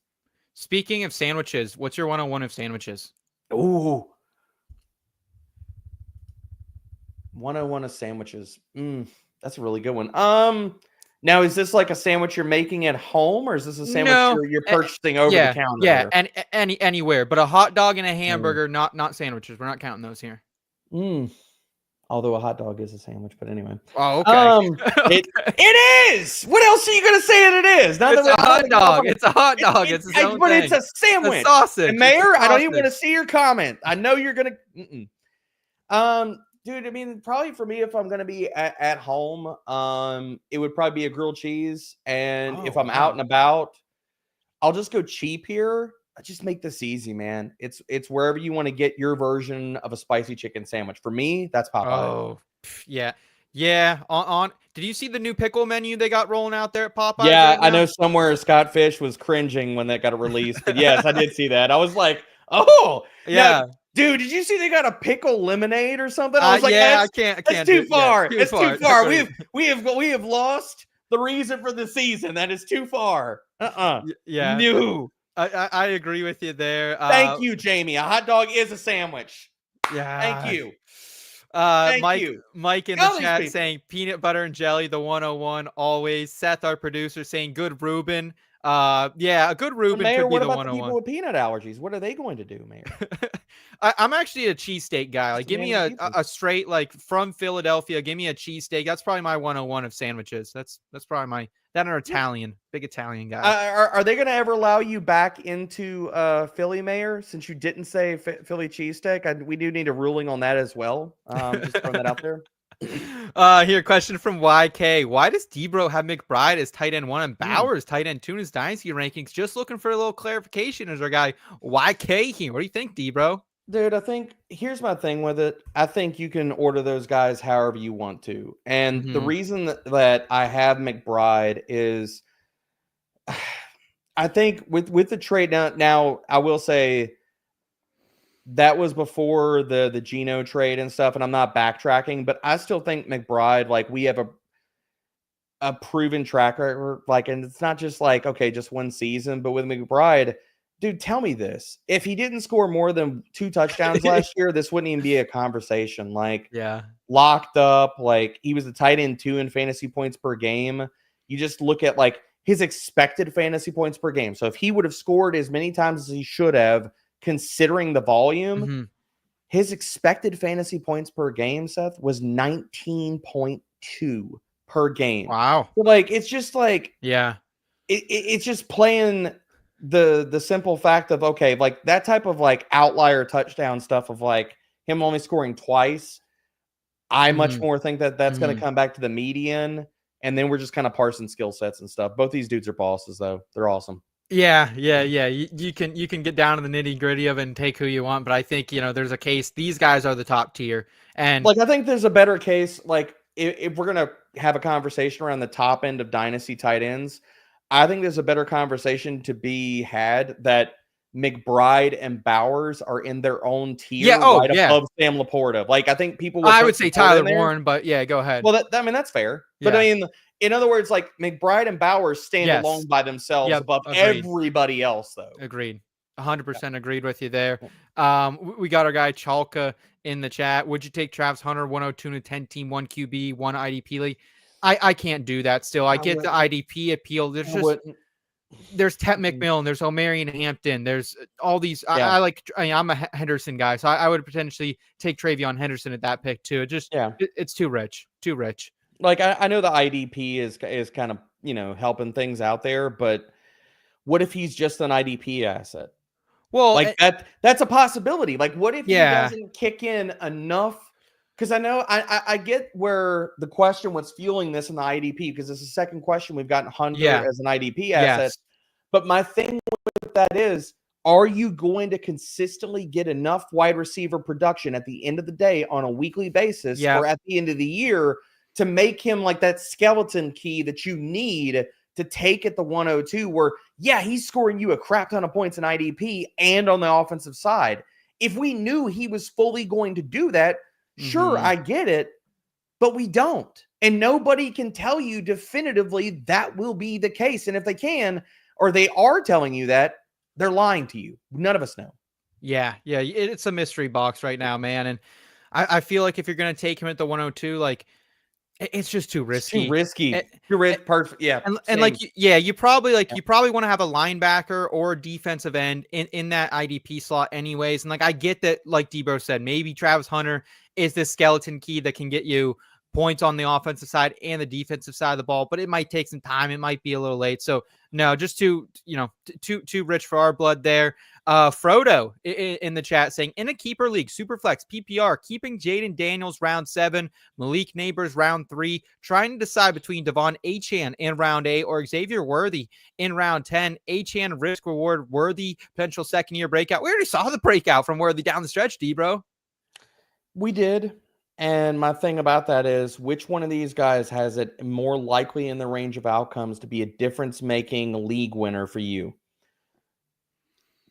Speaking of sandwiches, what's your 101 of sandwiches? Ooh, 101 of sandwiches. That's a really good one. Now, is this like a sandwich you're making at home, or is this a sandwich you're purchasing over the counter? Yeah, and anywhere, but a hot dog and a hamburger, not sandwiches. We're not counting those here. Although a hot dog is a sandwich, but anyway. Oh, okay. It is. What else are you gonna say it is? It's a hot dog. It's a hot dog. It's its own but thing. It's a sandwich. A sausage. And Mayor, I don't even want to see your comment. I know you're gonna. Dude, I mean, probably for me, if I'm going to be at home, it would probably be a grilled cheese. And if I'm out and about, I'll just go cheap here. I just make this easy, man. It's wherever you want to get your version of a spicy chicken sandwich. For me, that's Popeye. Oh, yeah. Yeah. Did you see the new pickle menu they got rolling out there at Popeye? Yeah, I know somewhere Scott Fish was cringing when that got released. But yes, I did see that. I was like, oh, yeah. Dude, did you see they got a pickle lemonade or something? I was like, I can't. That's too far. It's too far. We have lost the reason for the season. That is too far. Yeah. No. I agree with you there. Thank you, Jamie. A hot dog is a sandwich. Yeah. Thank you. Mike in the chat saying peanut butter and jelly, the 101 always. Seth, our producer, saying good Reuben. A good Reuben Mayor, could be what the about 101. The people with peanut allergies? What are they going to do, Mayor? I'm actually a cheesesteak guy. Like, give me a straight, like, from Philadelphia. Give me a cheesesteak. That's probably my 101 of sandwiches. That's probably that or Italian. Big Italian guy. Are they going to ever allow you back into Philly, Mayor? Since you didn't say Philly cheesesteak, we do need a ruling on that as well. Just throwing that out there. Here, question from YK. Why does Debro have McBride as tight end 1 and Bowers tight end 2 in his dynasty rankings? Just looking for a little clarification as our guy YK here. What do you think, Debro? Dude, I think here's my thing with it. I think you can order those guys however you want to. And the reason that I have McBride is I think with the trade now I will say that was before the Geno trade and stuff, and I'm not backtracking, but I still think McBride, like, we have a proven track record, like, and it's not just like, okay, just one season, but with McBride, dude, tell me this. If he didn't score more than 2 touchdowns last year, this wouldn't even be a conversation. Like, Yeah. Locked up, like, he was the tight end 2 in fantasy points per game. You just look at, like, his expected fantasy points per game. So if he would have scored as many times as he should have, considering the volume, his expected fantasy points per game, Seth, was 19.2 per game. Wow. So, like, it's just like, yeah, it's just playing the simple fact of, okay, like, that type of, like, outlier touchdown stuff of, like, him only scoring twice. I much more think that that's going to come back to the median, and then we're just kind of parsing skill sets and stuff. Both these dudes are bosses, though. They're awesome. Yeah. You can get down to the nitty gritty of it and take who you want, but I think there's a case. These guys are the top tier, and like, I think there's a better case. Like, if we're gonna have a conversation around the top end of dynasty tight ends, I think there's a better conversation to be had that McBride and Bowers are in their own tier, above Sam Laporta. Like, I think people. I would say Tyler Warren, but yeah, go ahead. Well, I mean, that's fair. But I mean, in other words, like, McBride and Bowers stand alone by themselves above everybody else, though. Agreed. 100% agreed with you there. We got our guy Chalka in the chat. Would you take Travis Hunter 102 to 10 team, 1 QB, 1 IDP league? I can't do that still. I get the IDP appeal. There's Tet McMillan, there's Omarion Hampton, there's all these. I'm a Henderson guy, so I would potentially take Travion Henderson at that pick too. It's too rich. Like, I know the IDP is kind of, helping things out there, but what if he's just an IDP asset? Well, like, that's a possibility. Like, what if he doesn't kick in enough? Because I know I get where the question was fueling this in the IDP, because it's the second question we've gotten Hunter as an IDP asset. Yes. But my thing with that is, are you going to consistently get enough wide receiver production at the end of the day on a weekly basis or at the end of the year to make him like that skeleton key that you need to take at the 102, where, he's scoring you a crap ton of points in IDP and on the offensive side? If we knew he was fully going to do that, sure, I get it, but we don't. And nobody can tell you definitively that will be the case. And if they can, or they are telling you that, they're lying to you. None of us know. Yeah. It's a mystery box right now, man. And I feel like if you're going to take him at the 102, like, it's just too risky. You probably want to have a linebacker or a defensive end in that IDP slot anyways. And like, I get that, like Debro said, maybe Travis Hunter is the skeleton key that can get you points on the offensive side and the defensive side of the ball, but it might take some time. It might be a little late. So no, just too rich for our blood there. Frodo in the chat saying, in a keeper league, Superflex, PPR, keeping Jayden Daniels round 7, Malik Neighbors round 3, trying to decide between Devon Achane in round 8 or Xavier Worthy in round 10. Achane risk reward Worthy, potential second year breakout. We already saw the breakout from Worthy down the stretch, D-bro. We did. And my thing about that is, which one of these guys has it more likely in the range of outcomes to be a difference-making league winner for you?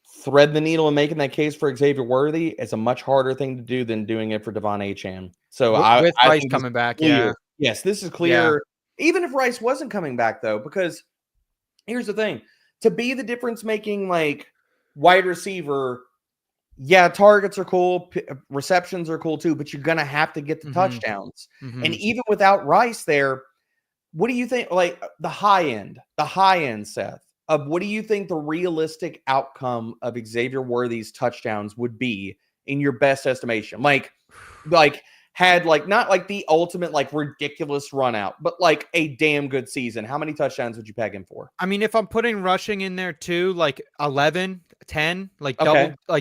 Thread the needle and making that case for Xavier Worthy is a much harder thing to do than doing it for Devon Achane. So with Rice coming back, yes, this is clear. Yeah. Even if Rice wasn't coming back, though, because here's the thing: to be the difference-making, like, wide receiver. Yeah, targets are cool, receptions are cool too, but you're going to have to get the touchdowns. And even without Rice there, what do you think, like, the high end, Seth, of what do you think the realistic outcome of Xavier Worthy's touchdowns would be in your best estimation? Like had, like, not like the ultimate, like, ridiculous run out, but like a damn good season. How many touchdowns would you peg him for? I mean, if I'm putting rushing in there too, like 11, 10,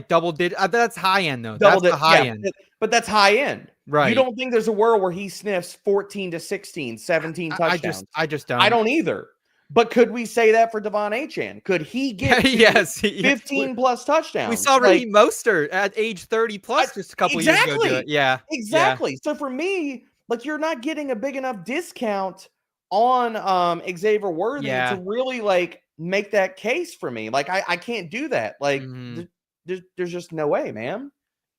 double digit. That's high end though. That's the high end. But that's high end. Right. You don't think there's a world where he sniffs 14 to 16, 17 touchdowns? I just don't. I don't either. But could we say that for Devon Achane? Could he get yes, 15 plus touchdowns? We saw Raheem Mostert at age 30 plus just a couple years ago do it. Yeah. Exactly. So for me, like, you're not getting a big enough discount on Xavier Worthy to really like make that case for me. Like, I can't do that. Like, there's just no way, man.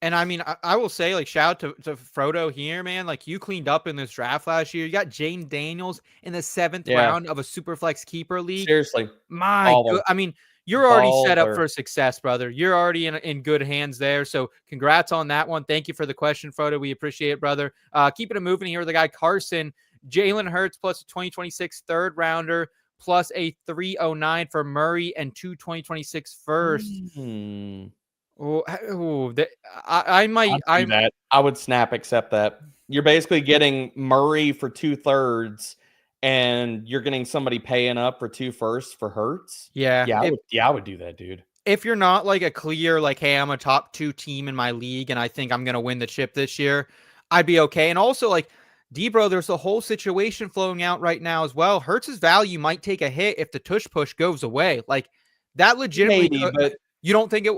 And I mean, I will say, like, shout out to Frodo here, man. Like, you cleaned up in this draft last year. You got Jayden Daniels in the 7th round of a Superflex keeper league. Seriously. I mean, you're already set up for success, brother. You're already in good hands there. So congrats on that one. Thank you for the question, Frodo. We appreciate it, brother. Keeping it moving here with the guy Carson. Jalen Hurts plus a 2026 third rounder plus a 309 for Murray and 2026 first. I might. I would snap accept that. You're basically getting Murray for 2/3, and you're getting somebody paying up for 2 firsts for Hurts. Yeah, I would do that, dude. If you're not like a clear, like, hey, I'm a top 2 team in my league, and I think I'm gonna win the chip this year, I'd be okay. And also, like, D-Bro, there's a whole situation flowing out right now as well. Hurts' value might take a hit if the tush push goes away. Like, that legitimately. But you don't think it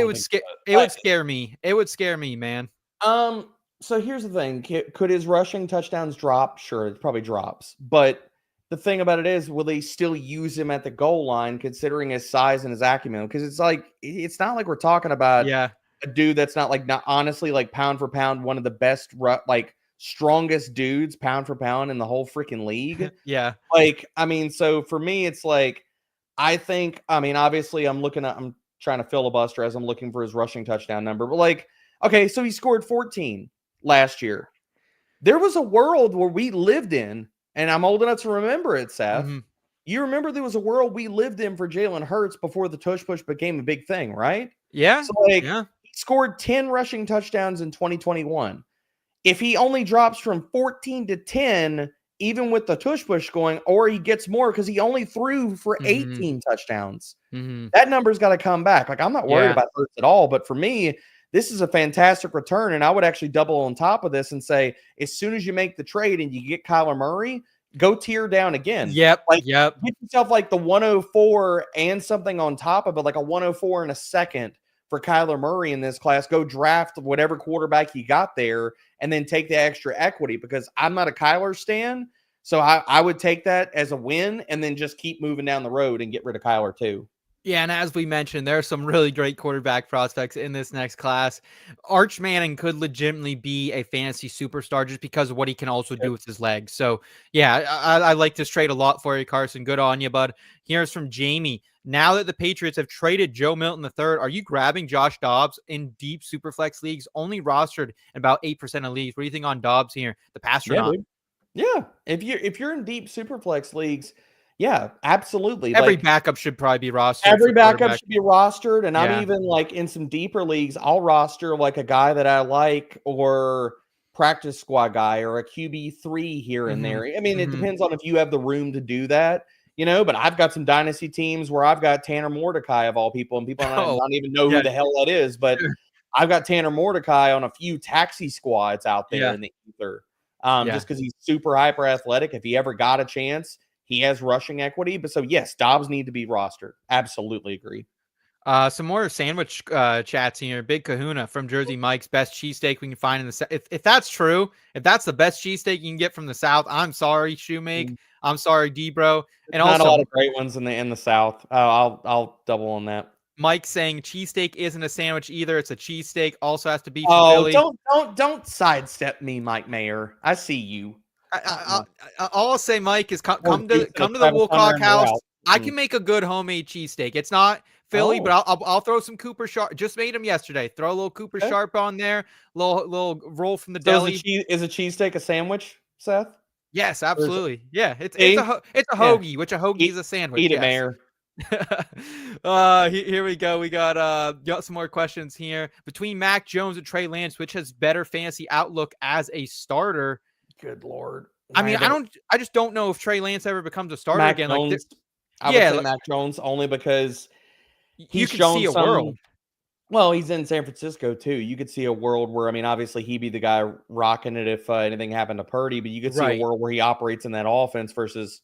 would scare me. It would scare me, man. So here's the thing. Could his rushing touchdowns drop? Sure, it probably drops. But the thing about it is, will they still use him at the goal line considering his size and his acumen? Because it's not like we're talking about a dude that's not honestly, like, pound for pound, one of the best, like, strongest dudes pound for pound in the whole freaking league. Like, I mean, so for me, it's like, I think, I mean, obviously I'm trying to filibuster as I'm looking for his rushing touchdown number, but, like, okay, so he scored 14 last year. There was a world where we lived in, and I'm old enough to remember it, Seth. You remember there was a world we lived in for Jalen Hurts before the tush push became a big thing, right? Yeah. So, like, he scored 10 rushing touchdowns in 2021. If he only drops from 14 to 10, even with the tush push going, or he gets more because he only threw for 18 touchdowns, that number's got to come back. Like, I'm not worried about Hurts at all, but for me, this is a fantastic return, and I would actually double on top of this and say, as soon as you make the trade and you get Kyler Murray, go tier down again. Get yourself like the 104 and something on top of it, like a 104 and a second for Kyler Murray in this class. Go draft whatever quarterback you got there and then take the extra equity, because I'm not a Kyler stan. So I would take that as a win and then just keep moving down the road and get rid of Kyler too. Yeah, and as we mentioned, there are some really great quarterback prospects in this next class. Arch Manning could legitimately be a fantasy superstar just because of what he can also do with his legs. So, yeah, I like this trade a lot for you, Carson. Good on you, bud. Here's from Jamie. Now that the Patriots have traded Joe Milton III, are you grabbing Josh Dobbs in deep Superflex leagues? Only rostered in about 8% of leagues. What do you think on Dobbs here? The passer not? Yeah, if you're in deep Superflex leagues, yeah, absolutely. Every backup should probably be rostered. Every backup should be rostered. And I'm even, like, in some deeper leagues, I'll roster like a guy that I like, or practice squad guy, or a QB3 here and there. I mean, it depends on if you have the room to do that, but I've got some dynasty teams where I've got Tanner Mordecai of all people, and people don't even know who the hell that is, but I've got Tanner Mordecai on a few taxi squads out there in the ether. Just because he's super hyper athletic. If he ever got a chance, he has rushing equity. But so, yes, Dobbs need to be rostered. Absolutely agree. Some more sandwich chats here. Big Kahuna from Jersey Mike's best cheesesteak we can find in the if that's true, if that's the best cheesesteak you can get from the South, I'm sorry, Shoemake. I'm sorry, D-Bro. And not also a lot of great ones in the South. I'll double on that. Mike saying cheesesteak isn't a sandwich either. It's a cheesesteak. Also has to be from Philly. Don't sidestep me, Mike Mayer. I see you. All I'll say, Mike, is come to the Woolcock house. I can make a good homemade cheesesteak. It's not Philly, but I'll throw some Cooper Sharp. Just made them yesterday. Throw a little Cooper Sharp on there. Little roll from the deli. Is a cheesesteak a sandwich, Seth? Yes, absolutely. Yeah, it's a hoagie, which a hoagie is a sandwich. Eat it, Mayor. Here we go. We got some more questions here. Between Mac Jones and Trey Lance, which has better fantasy outlook as a starter? Good Lord. I mean, I just don't know if Trey Lance ever becomes a starter again. Jones, I would say Mac Jones only because he's shown see a world. Well, he's in San Francisco too. You could see a world where, I mean, obviously he'd be the guy rocking it if anything happened to Purdy, but you could see a world where he operates in that offense versus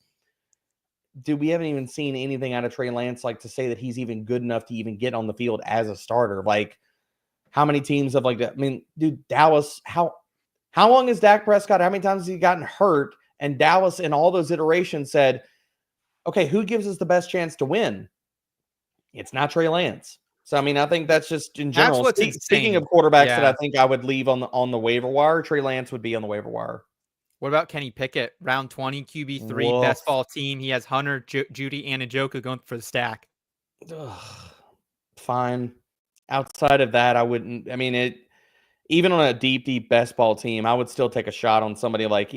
dude, we haven't even seen anything out of Trey Lance like to say that he's even good enough to even get on the field as a starter. Like, how many teams have like that? I mean, dude, Dallas, how long is Dak Prescott? How many times has he gotten hurt? And Dallas in all those iterations said, okay, who gives us the best chance to win? It's not Trey Lance. So, I mean, I think that's just in general. That's what's Speaking insane. of quarterbacks Yeah. that I think I would leave on the waiver wire, Trey Lance would be on the waiver wire. What about Kenny Pickett? Round 20, QB3, Woof. best ball team. He has Hunter, Judy, and Njoku going for the stack. Ugh, fine. Outside of that, I wouldn't. I mean, even on a deep best ball team, I would still take a shot on somebody like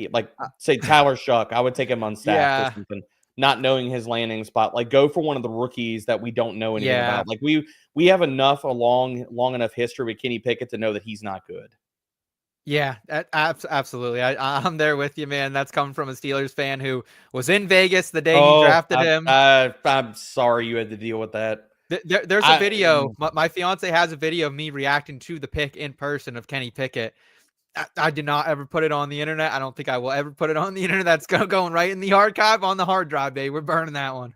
say Tyler Shuck. I would take him on staff or something, not knowing his landing spot. Like, go for one of the rookies that we don't know anything about. Like, we have a long enough history with Kenny Pickett to know that he's not good. Yeah, absolutely. I'm there with you, man. That's coming from a Steelers fan who was in Vegas the day he drafted him. I'm sorry you had to deal with that. There's a video. My fiance has a video of me reacting to the pick in person of Kenny Pickett. I did not ever put it on the internet. I don't think I will ever put it on the internet. That's going right in the archive on the hard drive, babe. We're burning that one.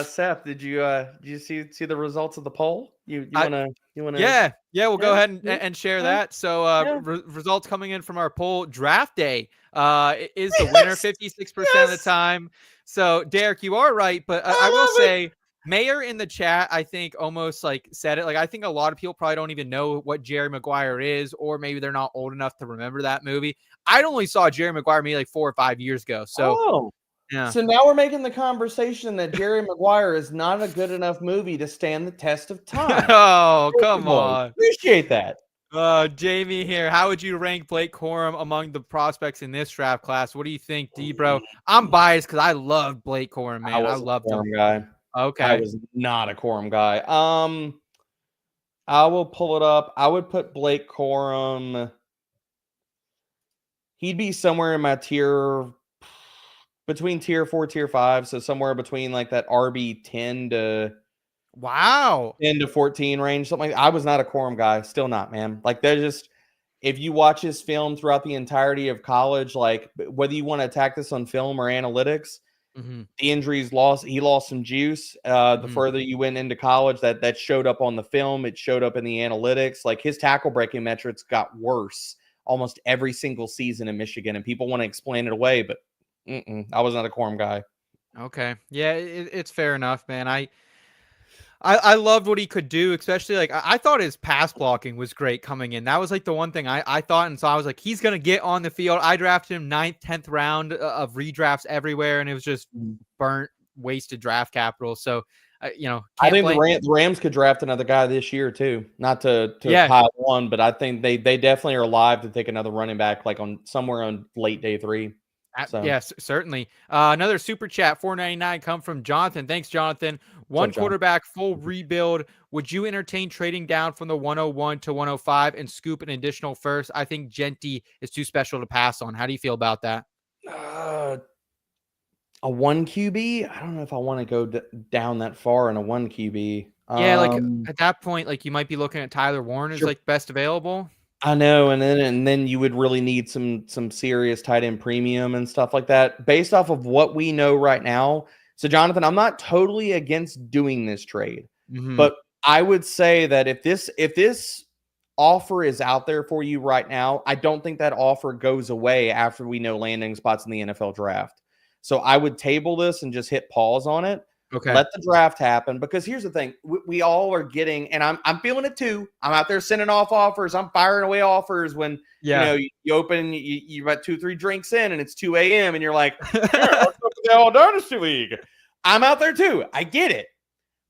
Seth, did you see the results of the poll? You wanna? Yeah. We'll go ahead and share that. So results coming in from our poll. Draft day is the winner 56% of the time. So Derek, you are right, but I will say Mayor in the chat, I think almost like said it. Like, I think a lot of people probably don't even know what Jerry Maguire is, or maybe they're not old enough to remember that movie. I only saw Jerry Maguire maybe like 4 or 5 years ago. So. Yeah. So now we're making the conversation that Jerry Maguire is not a good enough movie to stand the test of time. Oh, come on. Appreciate that. Jamie here. How would you rank Blake Corum among the prospects in this draft class? What do you think, D-Bro? I'm biased because I love Blake Corum, man. I loved him. Guy. Okay. I was not a Corum guy. I will pull it up. I would put Blake Corum. He'd be somewhere in my between tier 4, tier 5, so somewhere between like that RB 10 to 10 to 14 range, something like that. I was not a Corum guy, still not, man. Like, they're just, if you watch his film throughout the entirety of college, like whether you want to attack this on film or analytics, the injuries he lost some juice. The further you went into college, that showed up on the film, it showed up in the analytics. Like, his tackle breaking metrics got worse almost every single season in Michigan, and people want to explain it away, but I was not a Corum guy. Okay. Yeah, it's fair enough, man. I loved what he could do, especially like I thought his pass blocking was great coming in. That was like the one thing I thought. And so I was like, he's going to get on the field. I drafted him 9th, 10th round of redrafts everywhere. And it was just burnt, wasted draft capital. So, I think the Rams could draft another guy this year too. Not to pile on, but I think they definitely are live to take another running back like somewhere on late day 3. So. Yes, certainly. Another super chat, $4.99, come from Jonathan. Thanks, Jonathan. One quarterback, full rebuild. Would you entertain trading down from the 101 to 105 and scoop an additional first? I think Jeanty is too special to pass on. How do you feel about that? A 1 QB? I don't know if I want to go down that far in a 1 QB. Yeah, like at that point, like you might be looking at Tyler Warren as like best available. I know, and then you would really need some serious tight end premium and stuff like that based off of what we know right now. So, Jonathan, I'm not totally against doing this trade, but I would say that if this offer is out there for you right now, I don't think that offer goes away after we know landing spots in the NFL draft. So I would table this and just hit pause on it. Okay. Let the draft happen, because here's the thing: we all are getting, and I'm feeling it too. I'm out there sending off offers. I'm firing away offers when you open, you got 2-3 drinks in, and it's 2 a.m. and you're like, let's go to the All Dynasty League. I'm out there too. I get it,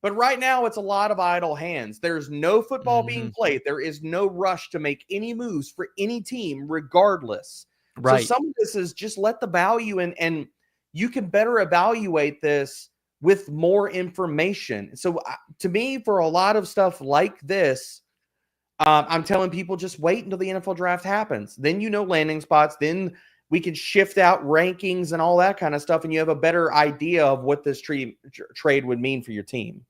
but right now it's a lot of idle hands. There's no football being played. There is no rush to make any moves for any team, regardless. Right. So some of this is just let the value in, and you can better evaluate this with more information. So to me, for a lot of stuff like this, I'm telling people just wait until the NFL draft happens. Then landing spots. Then we can shift out rankings and all that kind of stuff, and you have a better idea of what this trade would mean for your team.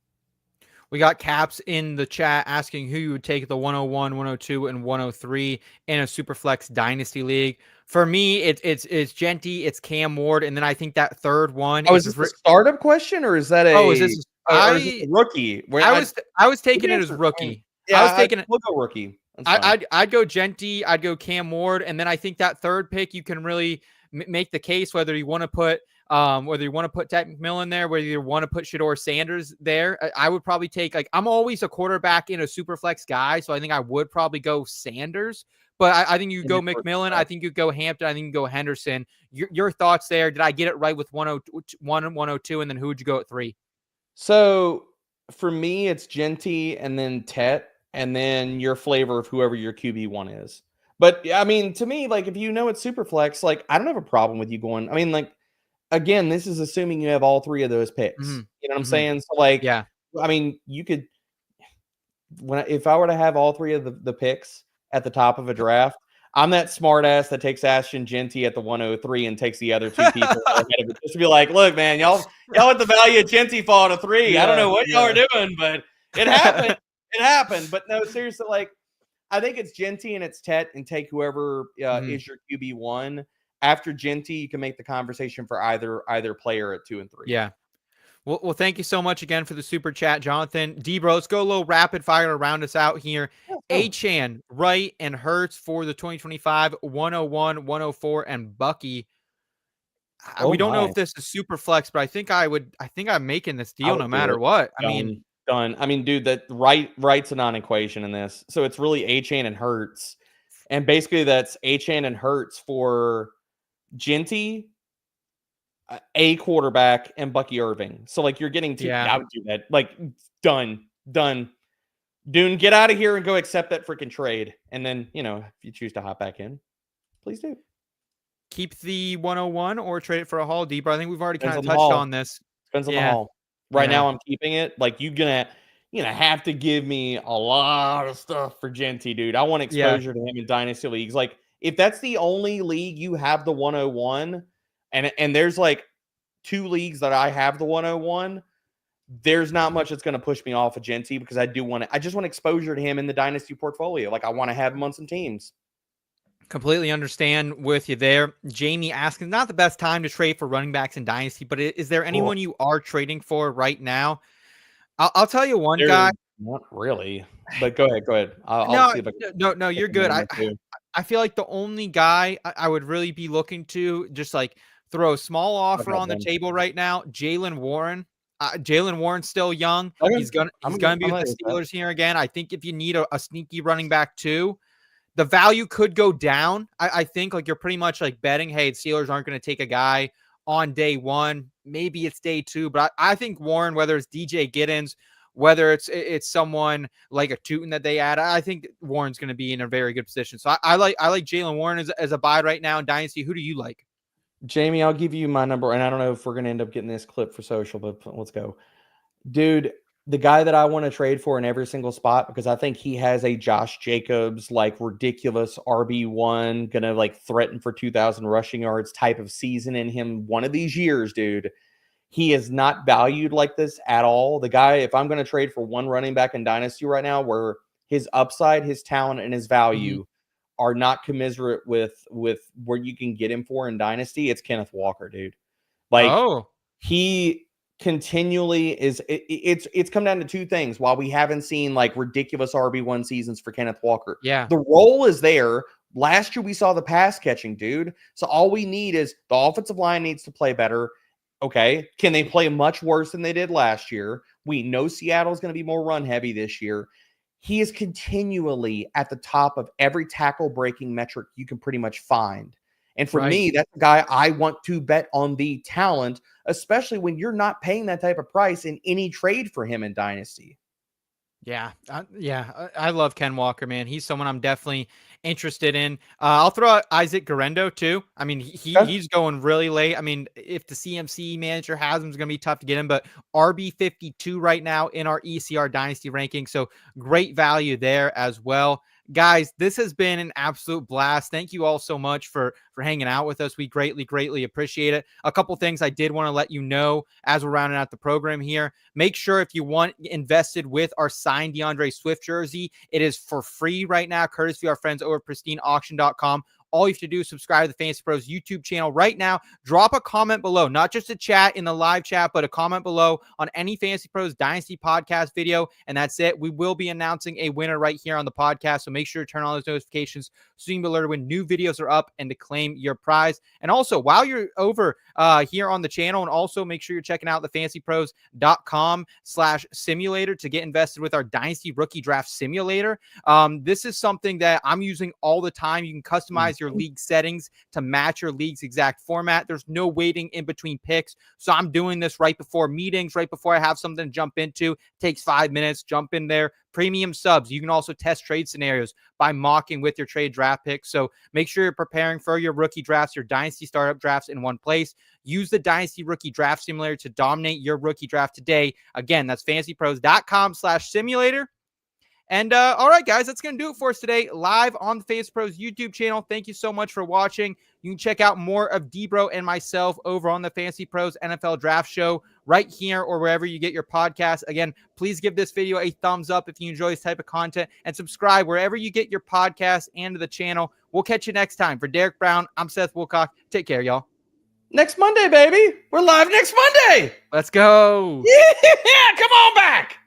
We got Caps in the chat asking who you would take the 101, 102, and 103 in a Superflex Dynasty League. For me, it's Jeanty, it's Cam Ward, and then I think that third one Oh, is is this a startup question, or is that oh, is a this or is this a rookie? I was taking it as rookie. I was taking it. We'll go rookie. That's fine. I'd go Jeanty, I'd go Cam Ward, and then I think that third pick you can really make the case whether you want to put Ted McMillan there, whether you want to put Shedeur Sanders there. I would probably take, like, I'm always a quarterback in a super flex guy, so I think I would probably go Sanders. But I think you go McMillan. I think you go Hampton. I think you go Henderson. Your thoughts there? Did I get it right with 101 and 102? And then who would you go at 3? So for me, it's Jeanty and then Tet, and then your flavor of whoever your QB1 is. But I mean, to me, like, if you know it's super flex, like, I don't have a problem with you going. I mean, like, again, this is assuming you have all 3 of those picks. Mm-hmm. You know what I'm saying? So, like, yeah, I mean, you could, if I were to have all 3 of the picks at the top of a draft, I'm that smart ass that takes Ashton Jeanty at the 103 and takes the other 2 people ahead of it, just to be like, look, man, y'all let the value of Jeanty fall to 3. Yeah, I don't know what y'all are doing, but it happened. It happened. But no, seriously, like, I think it's Jeanty and it's Tet, and take whoever is your QB1. After Jeanty, you can make the conversation for either player at 2 and 3. Yeah. Well, thank you so much again for the super chat, Jonathan. D-Bro, let's go a little rapid fire to round us out here. A-Chan, Wright, and Hurts for the 2025 101, 104, and Bucky. We don't know if this is super flex, but I think I'm making this deal no matter what. Done. I mean, dude, that Wright's a non-equation in this. So it's really A-Chan and Hurts. And basically that's A-Chan and Hurts for Jeanty, a quarterback, and Bucky Irving. So, like, you're getting 2. I would do that. Like, done. Dune, get out of here and go accept that freaking trade. And then, if you choose to hop back in, please do. Keep the 101 or trade it for a haul, Deeper. I think we've already kind of touched on this. Depends on the haul. Right now, I'm keeping it. Like, you're gonna have to give me a lot of stuff for Jeanty, dude. I want exposure to him in Dynasty leagues. Like, if that's the only league you have the 101, and there's like 2 leagues that I have the 101, there's not much that's going to push me off of Jeanty, because I just want exposure to him in the Dynasty portfolio. Like, I want to have him on some teams. Completely understand with you there. Jamie asking, not the best time to trade for running backs in Dynasty, but is there anyone you are trading for right now? I'll tell you one guy. Not really, but go ahead. No, you're good. I feel like the only guy I would really be looking to just, like, throw a small offer on the table right now, Jalen Warren. Jalen Warren's still young. He's gonna be with the Steelers here again. I think if you need a sneaky running back too, the value could go down. I think, like, you're pretty much like betting, hey, the Steelers aren't going to take a guy on day 1. Maybe it's day 2, but I think Warren, whether it's DJ Giddens, whether it's someone like a Tootin that they add, I think Warren's going to be in a very good position. So I like Jalen Warren as a buy right now in Dynasty. Who do you like? Jamie, I'll give you my number, and I don't know if we're going to end up getting this clip for social, but let's go. Dude, the guy that I want to trade for in every single spot, because I think he has a Josh Jacobs, like, ridiculous RB1, going to, like, threaten for 2,000 rushing yards type of season in him one of these years, dude. He is not valued like this at all. The guy, if I'm going to trade for one running back in Dynasty right now, where his upside, his talent, and his value are not commensurate with where you can get him for in Dynasty, it's Kenneth Walker, dude. Like, he continually is. It's come down to 2 things. While we haven't seen, like, ridiculous RB1 seasons for Kenneth Walker, the role is there. Last year we saw the pass catching, dude. So all we need is the offensive line needs to play better. Okay, can they play much worse than they did last year? We know Seattle's going to be more run heavy this year. He is continually at the top of every tackle breaking metric you can pretty much find. And for me, that's the guy I want to bet on the talent, especially when you're not paying that type of price in any trade for him in Dynasty. Yeah. I love Ken Walker, man. He's someone I'm definitely interested in. I'll throw out Isaac Guerrero too. I mean, he's going really late. I mean, if the CMC manager has him, it's going to be tough to get him, but RB 52 right now in our ECR Dynasty ranking. So great value there as well. Guys, this has been an absolute blast. Thank you all so much for for hanging out with us. We greatly appreciate it. A couple things I did want to let you know as we're rounding out the program here. Make sure if you want invested with our signed DeAndre Swift jersey, it is for free right now, courtesy of our friends over at pristineauction.com. All you have to do is subscribe to the Fantasy Pros YouTube channel right now. Drop a comment below, not just a chat in the live chat, but a comment below on any Fantasy Pros Dynasty podcast video. And that's it. We will be announcing a winner right here on the podcast. So make sure to turn on those notifications so you can be alerted when new videos are up and to claim your prize. And also, while you're over here on the channel, and also make sure you're checking out the fantasypros.com/simulator to get invested with our Dynasty Rookie Draft Simulator. This is something that I'm using all the time. You can customize your league settings to match your league's exact format. There's no waiting in between picks. So I'm doing this right before meetings, right before I have something to jump into. It takes 5 minutes, jump in there. Premium subs. You can also test trade scenarios by mocking with your trade draft picks. So make sure you're preparing for your rookie drafts, your dynasty startup drafts in one place. Use the Dynasty Rookie Draft Simulator to dominate your rookie draft today. Again, that's fantasypros.com/simulator. And all right, guys, that's going to do it for us today, live on the Fantasy Pros YouTube channel. Thank you so much for watching. You can check out more of Debro and myself over on the Fantasy Pros NFL Draft Show right here or wherever you get your podcasts. Again, please give this video a thumbs up if you enjoy this type of content, and subscribe wherever you get your podcasts and to the channel. We'll catch you next time. For Derek Brown, I'm Seth Woolcock. Take care, y'all. Next Monday, baby. We're live next Monday. Let's go. Yeah, come on back.